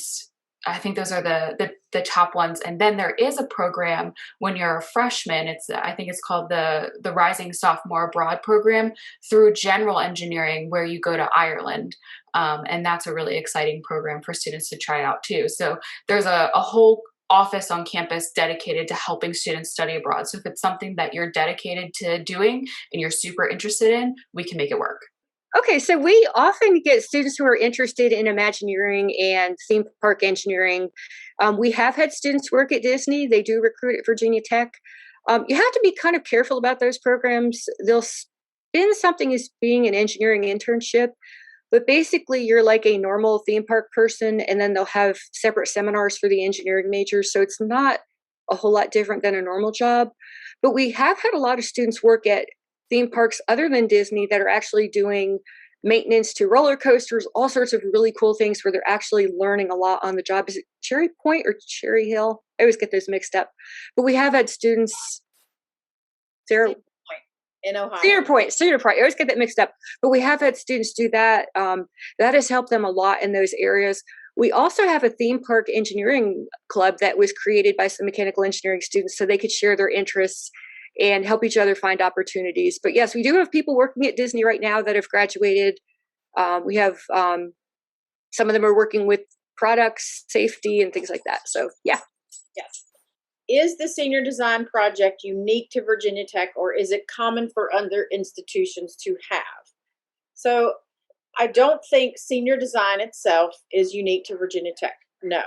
Speaker 8: I think those are the top ones. And then there is a program when you're a freshman. I think it's called the Rising Sophomore Abroad program through general engineering, where you go to Ireland, and that's a really exciting program for students to try out too. So there's a whole office on campus dedicated to helping students study abroad. So if it's something that you're dedicated to doing and you're super interested in, we can make it work.
Speaker 7: Okay, so we often get students who are interested in Imagineering and theme park engineering. We have had students work at Disney. They do recruit at Virginia Tech. You have to be kind of careful about those programs. They'll spin something as being an engineering internship, but basically you're like a normal theme park person, and then they'll have separate seminars for the engineering majors. So it's not a whole lot different than a normal job. But we have had a lot of students work at theme parks other than Disney that are actually doing maintenance to roller coasters, all sorts of really cool things where they're actually learning a lot on the job. Is it Cherry Point or Cherry Hill? I always get those mixed up. But we have had students, Sarah,
Speaker 1: in Ohio.
Speaker 7: Cedar Point. I always get that mixed up. But we have had students do that. That has helped them a lot in those areas. We also have a theme park engineering club that was created by some mechanical engineering students so they could share their interests and help each other find opportunities. But yes, we do have people working at Disney right now that have graduated. We have some of them are working with products, safety, and things like that. So yeah.
Speaker 1: Yes. Is the senior design project unique to Virginia Tech, or is it common for other institutions to have? So I don't think senior design itself is unique to Virginia Tech. No.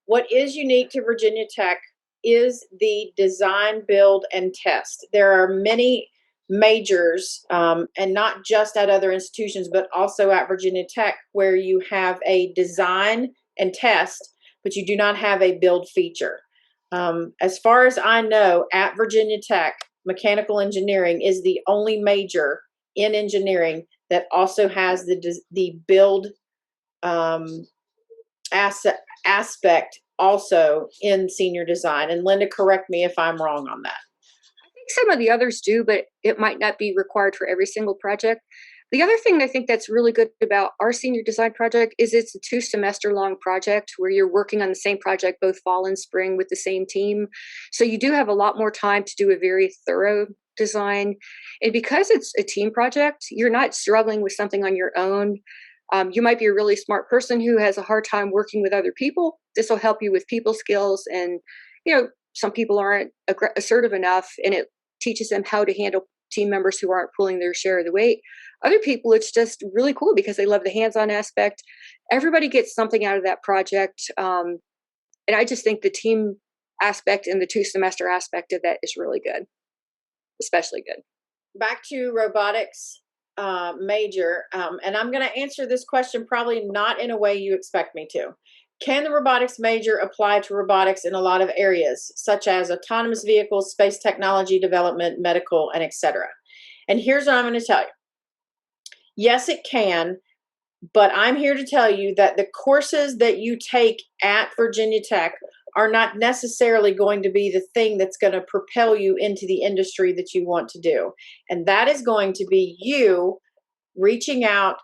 Speaker 1: What is unique to Virginia Tech is the design, build, and test. There are many majors, and not just at other institutions, but also at Virginia Tech, where you have a design and test, but you do not have a build feature. As far as I know, at Virginia Tech, mechanical engineering is the only major in engineering that also has the build aspect also in senior design. And Linda, correct me if I'm wrong on that.
Speaker 7: I think some of the others do, but it might not be required for every single project. The other thing I think that's really good about our senior design project is it's a 2-semester long project where you're working on the same project both fall and spring with the same team. So you do have a lot more time to do a very thorough design. And because it's a team project, you're not struggling with something on your own. You might be a really smart person who has a hard time working with other people. This will help you with people skills. And, some people aren't assertive enough, and it teaches them how to handle team members who aren't pulling their share of the weight. Other people, it's just really cool because they love the hands-on aspect. Everybody gets something out of that project. And I just think the team aspect and the 2-semester aspect of that is really good, especially good.
Speaker 1: Back to robotics major, and I'm going to answer this question probably not in a way you expect me to. Can the robotics major apply to robotics in a lot of areas, such as autonomous vehicles, space technology development, medical, and etc.? And here's what I'm going to tell you. Yes, it can, but I'm here to tell you that the courses that you take at Virginia Tech are not necessarily going to be the thing that's going to propel you into the industry that you want to do. And that is going to be you reaching out,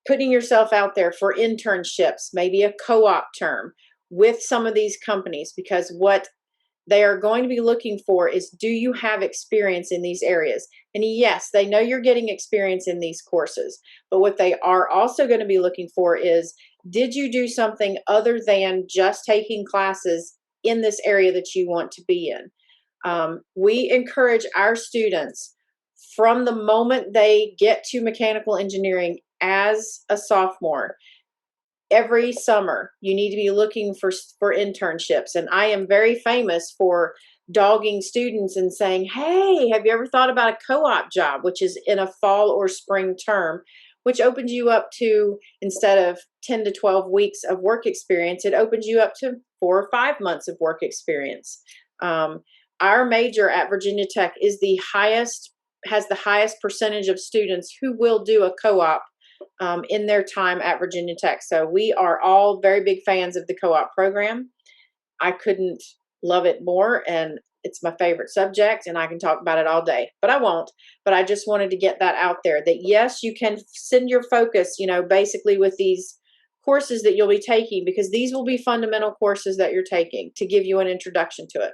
Speaker 1: putting yourself out there for internships, maybe a co-op term with some of these companies, because what they are going to be looking for is, do you have experience in these areas? And yes, they know you're getting experience in these courses, but what they are also going to be looking for is, did you do something other than just taking classes in this area that you want to be in? We encourage our students from the moment they get to mechanical engineering as a sophomore, every summer you need to be looking for internships. And I am very famous for dogging students and saying, hey, have you ever thought about a co-op job, which is in a fall or spring term, which opens you up to, instead of 10 to 12 weeks of work experience, it opens you up to 4 or 5 months of work experience. Our major at Virginia Tech is has the highest percentage of students who will do a co-op in their time at Virginia Tech. So we are all very big fans of the co-op program. I couldn't love it more, and it's my favorite subject, and I can talk about it all day, but I won't. But I just wanted to get that out there, that yes, you can send your focus, basically with these courses that you'll be taking, because these will be fundamental courses that you're taking to give you an introduction to it.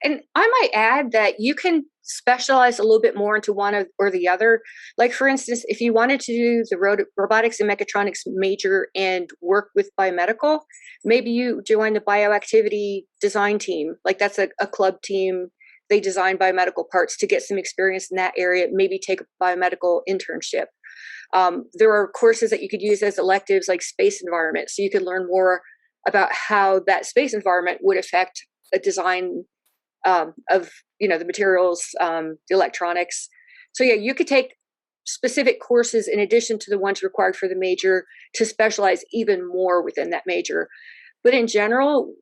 Speaker 7: And I might add that you can specialize a little bit more into one or the other. Like, for instance, if you wanted to do the robotics and mechatronics major and work with biomedical, maybe you join the bioactivity design team. Like, that's a club team. They design biomedical parts to get some experience in that area, maybe take a biomedical internship. There are courses that you could use as electives, like space environment. So you could learn more about how that space environment would affect a design of the materials, the electronics. So yeah, you could take specific courses in addition to the ones required for the major to specialize even more within that major. But in general,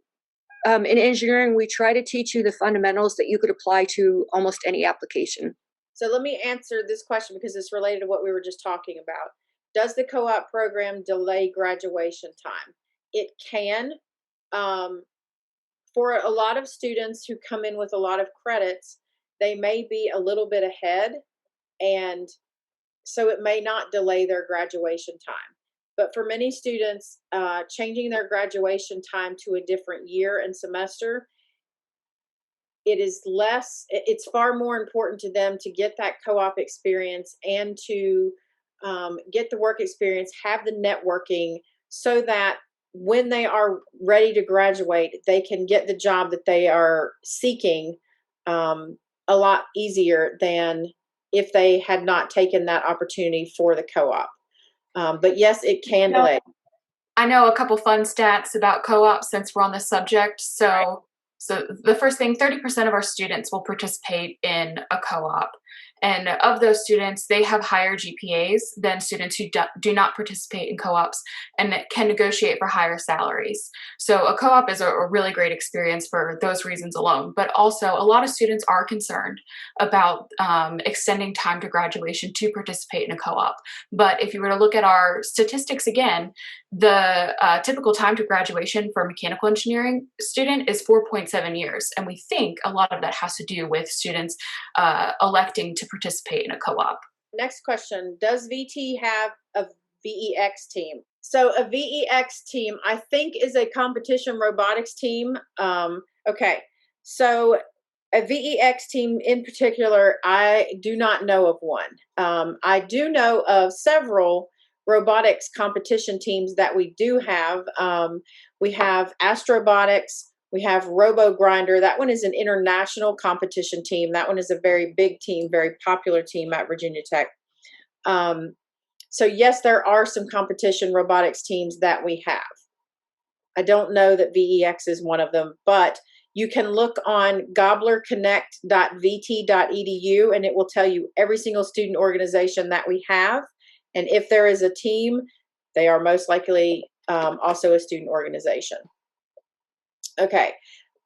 Speaker 7: in engineering, we try to teach you the fundamentals that you could apply to almost any application.
Speaker 1: So let me answer this question because it's related to what we were just talking about. Does the co-op program delay graduation time? It can. For a lot of students who come in with a lot of credits, they may be a little bit ahead, and so it may not delay their graduation time. But for many students, changing their graduation time to a different year and semester, it's far more important to them to get that co-op experience and to get the work experience, have the networking, so that when they are ready to graduate, they can get the job that they are seeking a lot easier than if they had not taken that opportunity for the co-op. But yes, it can delay.
Speaker 8: I know a couple fun stats about co-ops since we're on the subject. So the first thing, 30% of our students will participate in a co-op. And of those students, they have higher GPAs than students who do not participate in co-ops and can negotiate for higher salaries. So a co-op is a really great experience for those reasons alone. But also, a lot of students are concerned about extending time to graduation to participate in a co-op. But if you were to look at our statistics again, the typical time to graduation for a mechanical engineering student is 4.7 years. And we think a lot of that has to do with students electing to participate in a co-op.
Speaker 1: Next question, does VT have a VEX team? So a VEX team, I think, is a competition robotics team. Okay, so a VEX team in particular, I do not know of one. I do know of several robotics competition teams that we do have. We have Astrobotics, we have Robo Grinder. That one is an international competition team. That one is a very big team, very popular team at Virginia Tech. So yes, there are some competition robotics teams that we have. I don't know that VEX is one of them, but you can look on gobblerconnect.vt.edu and it will tell you every single student organization that we have. And if there is a team, they are most likely also a student organization. Okay,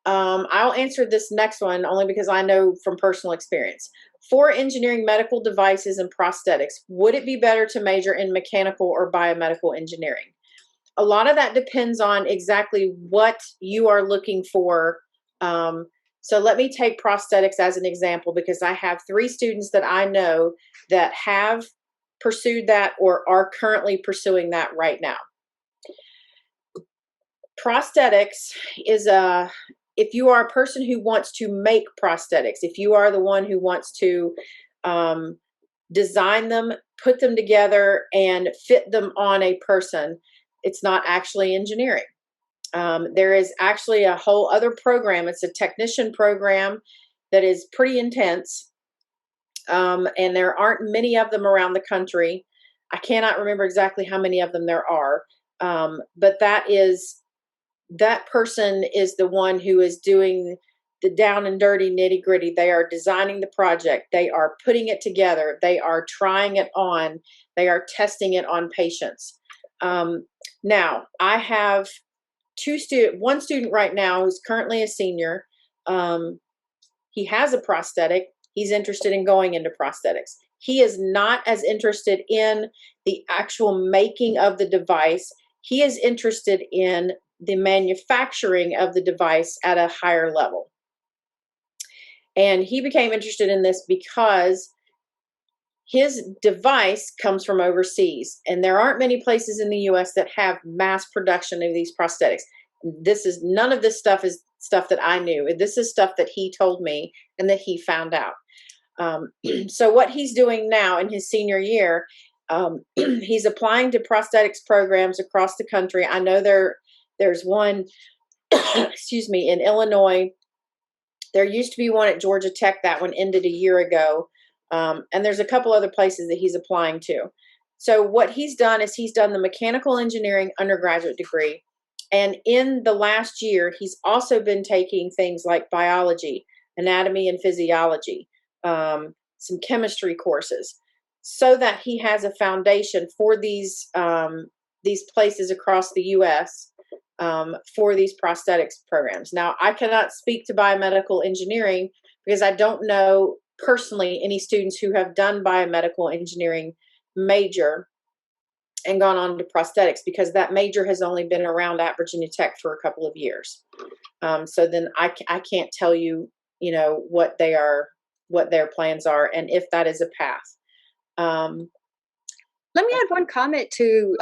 Speaker 1: I'll answer this next one only because I know from personal experience. For engineering medical devices and prosthetics, would it be better to major in mechanical or biomedical engineering? A lot of that depends on exactly what you are looking for. So let me take prosthetics as an example because I have 3 students that I know that have pursued that or are currently pursuing that right now. Prosthetics is if you are a person who wants to make prosthetics, if you are the one who wants to design them, put them together, and fit them on a person, it's not actually engineering. There is actually a whole other program. It's a technician program that is pretty intense, and there aren't many of them around the country. I cannot remember exactly how many of them there are, but that person is the one who is doing the down and dirty nitty gritty. They are designing the project. They are putting it together. They are trying it on. They are testing it on patients. Now, I have one student right now who's currently a senior. He has a prosthetic. He's interested in going into prosthetics. He is not as interested in the actual making of the device. He is interested in the manufacturing of the device at a higher level. And he became interested in this because his device comes from overseas, and there aren't many places in the US that have mass production of these prosthetics. None of this stuff is stuff that I knew. This is stuff that he told me and that he found out. So what he's doing now in his senior year, he's applying to prosthetics programs across the country. I know there's one, excuse me, in Illinois. There used to be one at Georgia Tech. That one ended a year ago. And there's a couple other places that he's applying to. So what he's done is he's done the mechanical engineering undergraduate degree. And in the last year, he's also been taking things like biology, anatomy and physiology, some chemistry courses, so that he has a foundation for these places across the U.S. For these prosthetics programs. Now, I cannot speak to biomedical engineering because I don't know personally any students who have done biomedical engineering major and gone on to prosthetics, because that major has only been around at Virginia Tech for a couple of years. So then I can't tell you, what their plans are and if that is a path.
Speaker 7: Let me add one comment to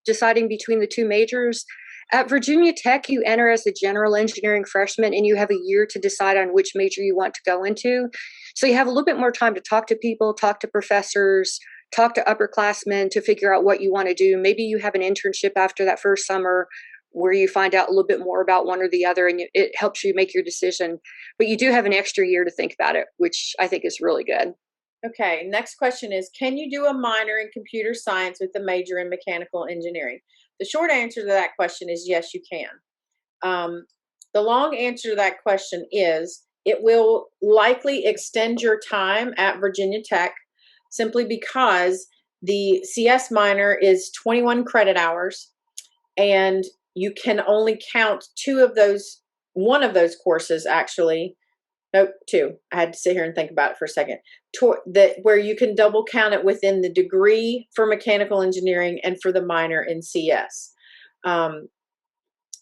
Speaker 7: deciding between the 2 majors. At Virginia Tech, you enter as a general engineering freshman and you have a year to decide on which major you want to go into. So you have a little bit more time to talk to people, talk to professors, talk to upperclassmen to figure out what you want to do. Maybe you have an internship after that first summer where you find out a little bit more about one or the other, and it helps you make your decision. But you do have an extra year to think about it, which I think is really good.
Speaker 1: Okay, next question is, can you do a minor in computer science with a major in mechanical engineering? The short answer to that question is yes, you can. The long answer to that question is, It will likely extend your time at Virginia Tech simply because the CS minor is 21 credit hours, and you can only count one of those courses actually. Nope, two. I had to sit here and think about it for a second. Where you can double count it within the degree for mechanical engineering and for the minor in CS.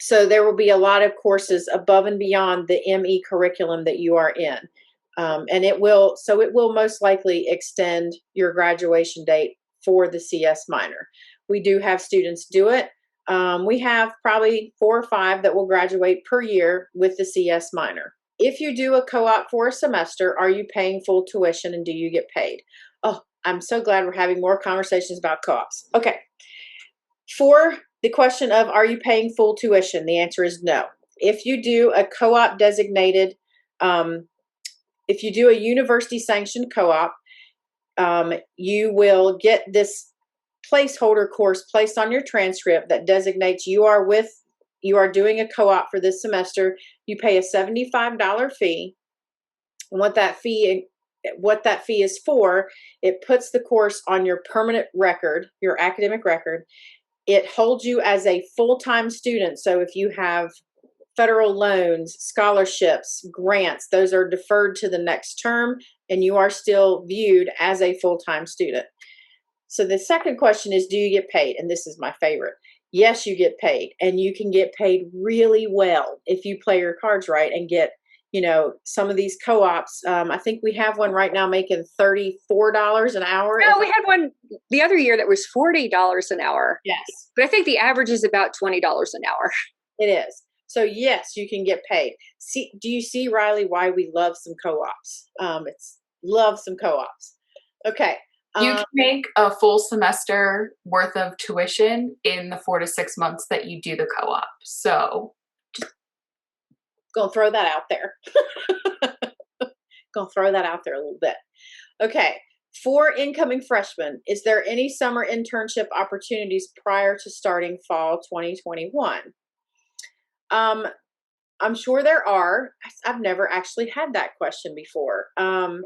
Speaker 1: So there will be a lot of courses above and beyond the ME curriculum that you are in. And it will most likely extend your graduation date for the CS minor. We do have students do it. We have probably 4 or 5 that will graduate per year with the CS minor. If you do a co-op for a semester, are you paying full tuition and do you get paid? Oh, I'm so glad we're having more conversations about co-ops. Okay. For the question of are you paying full tuition, the answer is no. If you do a co-op designated, if you do a university sanctioned co-op, you will get this placeholder course placed on your transcript that designates you are doing a co-op for this semester. You pay a $75 fee. And what that fee is for, it puts the course on your permanent record, your academic record. It holds you as a full-time student. So if you have federal loans, scholarships, grants, those are deferred to the next term, and you are still viewed as a full-time student. So the second question is, do you get paid? And this is my favorite. Yes, you get paid, and you can get paid really well if you play your cards right and get, some of these co-ops. I think we have one right now making $34 an hour.
Speaker 7: No, we had one the other year that was $40 an hour.
Speaker 1: Yes.
Speaker 7: But I think the average is about $20 an hour.
Speaker 1: It is. So yes, you can get paid. Do you see, Riley, why we love some co-ops? Love some co-ops. Okay.
Speaker 8: You can make a full semester worth of tuition in the 4 to 6 months that you do the co-op. So
Speaker 1: gonna throw that out there. Gonna throw that out there a little bit. Okay. For incoming freshmen, is there any summer internship opportunities prior to starting fall 2021? I'm sure there are. I've never actually had that question before. I'm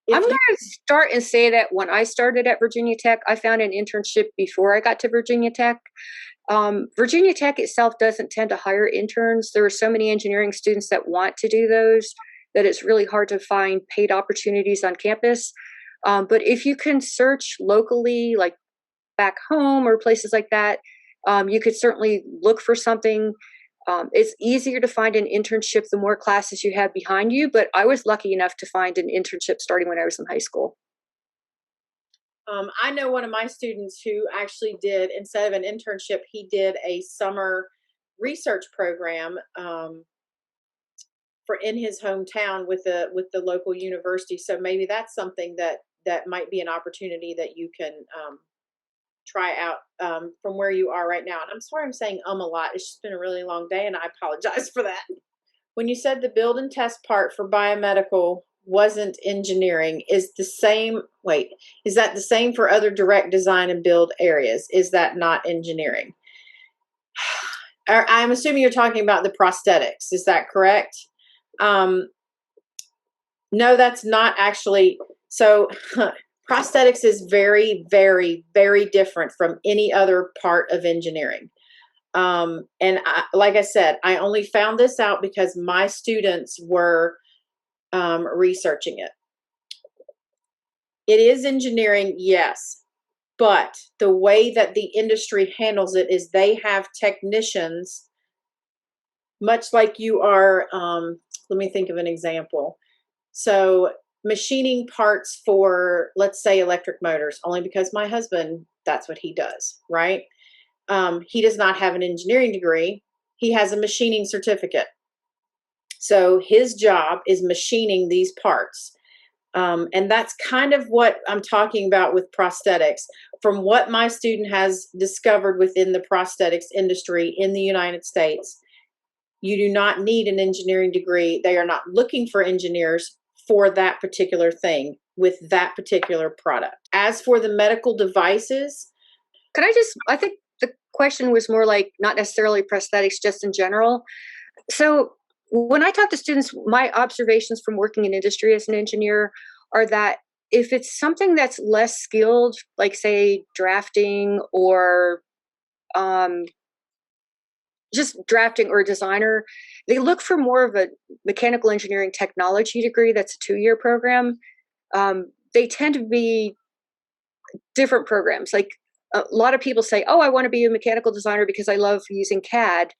Speaker 7: going to start and say that when I started at Virginia Tech, I found an internship before I got to Virginia Tech. Virginia Tech itself doesn't tend to hire interns. There are so many engineering students that want to do those that it's really hard to find paid opportunities on campus. But if you can search locally, like back home or places like that, you could certainly look for something. It's easier to find an internship the more classes you have behind you, but I was lucky enough to find an internship starting when I was in high school.
Speaker 1: I know one of my students who actually did, instead of an internship, he did a summer research program in his hometown with the local university. So maybe that's something that might be an opportunity that you can try out from where you are right now. And I'm sorry I'm saying a lot. It's just been a really long day, and I apologize for that. When you said the build and test part for biomedical wasn't engineering, is that the same for other direct design and build areas? Is that not engineering? I'm assuming you're talking about the prosthetics. Is that correct? No, that's not actually. So prosthetics is very, very, very different from any other part of engineering. And like I said, I only found this out because my students were researching it. It is engineering, yes, but the way that the industry handles it is they have technicians, much like you are. Let me think of an example. So machining parts for, let's say, electric motors, only because my husband, that's what he does, right? He does not have an engineering degree. He has a machining certificate. So his job is machining these parts. And that's kind of what I'm talking about with prosthetics. From what my student has discovered within the prosthetics industry in the United States, you do not need an engineering degree. They are not looking for engineers for that particular thing with that particular product. As for the medical devices,
Speaker 7: I think the question was more like not necessarily prosthetics, just in general. So when I talk to students, my observations from working in industry as an engineer are that if it's something that's less skilled, like say drafting or just drafting or a designer, they look for more of a mechanical engineering technology degree that's a 2-year program. They tend to be different programs. Like a lot of people say, oh, I want to be a mechanical designer because I love using CAD.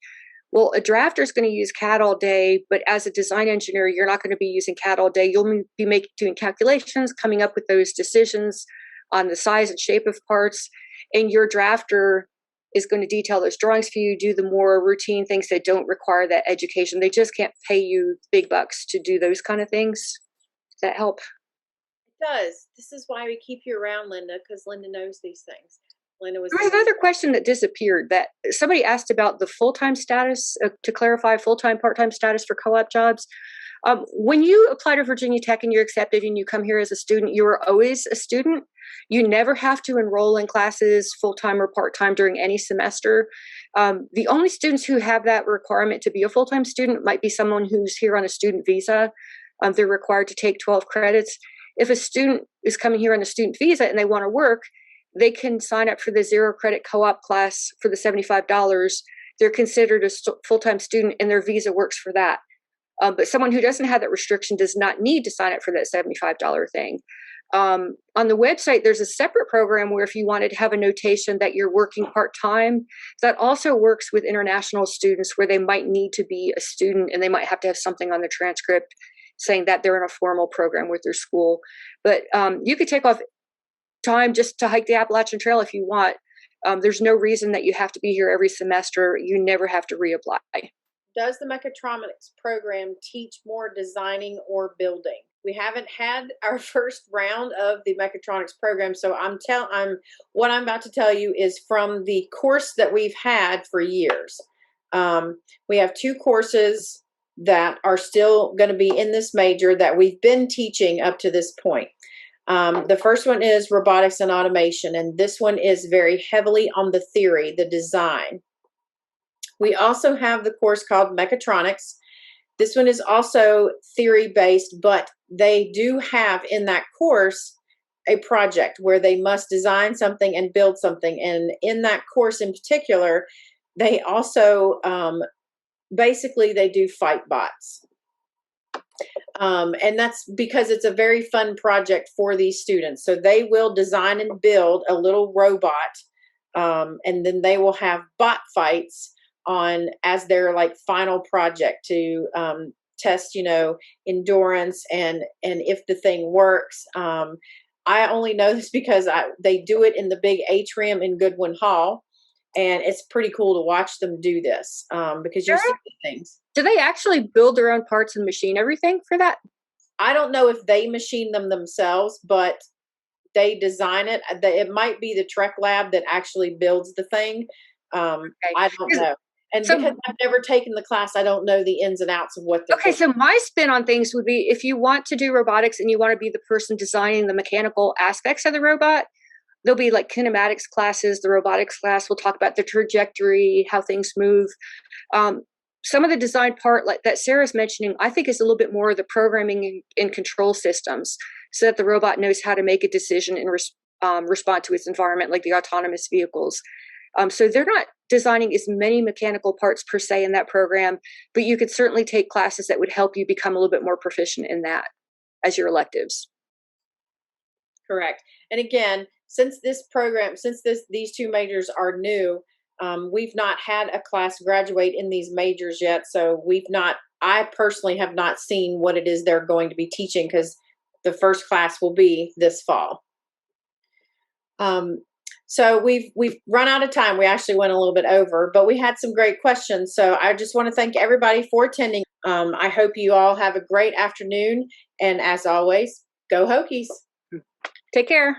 Speaker 7: Well, a drafter is going to use CAD all day, but as a design engineer, you're not going to be using CAD all day. You'll be doing calculations, coming up with those decisions on the size and shape of parts, and your drafter is going to detail those drawings for you, do the more routine things that don't require that education. They just can't pay you big bucks to do those kind of things. Does that help?
Speaker 1: It does. This is why we keep you around, Linda, because Linda knows these things. Linda was.
Speaker 7: There was another question that disappeared that somebody asked about the full-time status, to clarify full-time, part-time status for co-op jobs. When you apply to Virginia Tech and you're accepted and you come here as a student, you are always a student. You never have to enroll in classes full-time or part-time during any semester. The only students who have that requirement to be a full-time student might be someone who's here on a student visa. They're required to take 12 credits. If a student is coming here on a student visa and they want to work, they can sign up for the 0 credit co-op class for the $75. They're considered a full-time student and their visa works for that. But someone who doesn't have that restriction does not need to sign up for that $75 thing. On the website, there's a separate program where if you wanted to have a notation that you're working part-time, that also works with international students where they might need to be a student and they might have to have something on the transcript saying that they're in a formal program with their school. But you could take off time just to hike the Appalachian Trail if you want. There's no reason that you have to be here every semester. You never have to reapply.
Speaker 1: Does the mechatronics program teach more designing or building? We haven't had our first round of the mechatronics program, so what I'm about to tell you is from the course that we've had for years. We have 2 courses that are still going to be in this major that we've been teaching up to this point. The first one is robotics and automation, and this one is very heavily on the theory, the design. We also have the course called mechatronics. This one is also theory-based, but they do have in that course a project where they must design something and build something. And in that course in particular, they also basically they do fight bots. And that's because it's a very fun project for these students. So they will design and build a little robot, and then they will have bot fights on as their like final project to test, endurance and if the thing works. I only know this because they do it in the big atrium in Goodwin Hall, and it's pretty cool to watch them do this because you see things.
Speaker 7: Do they actually build their own parts and machine everything for that?
Speaker 1: I don't know if they machine them themselves, but they design it. It might be the Trek Lab that actually builds the thing. Okay. I don't know. And because I've never taken the class, I don't know the ins and outs of what they're doing.
Speaker 7: So my spin on things would be if you want to do robotics and you want to be the person designing the mechanical aspects of the robot, there'll be like kinematics classes. The robotics class will talk about the trajectory, how things move. Some of the design part like that Sarah's mentioning, I think is a little bit more of the programming and control systems so that the robot knows how to make a decision and respond to its environment, like the autonomous vehicles. So they're not designing as many mechanical parts per se in that program, but you could certainly take classes that would help you become a little bit more proficient in that as your electives.
Speaker 1: Correct. And again, since these 2 majors are new, we've not had a class graduate in these majors yet. So I personally have not seen what it is they're going to be teaching because the first class will be this fall. So we've run out of time. We actually went a little bit over, but we had some great questions. So I just want to thank everybody for attending. I hope you all have a great afternoon. And as always, go Hokies.
Speaker 7: Take care.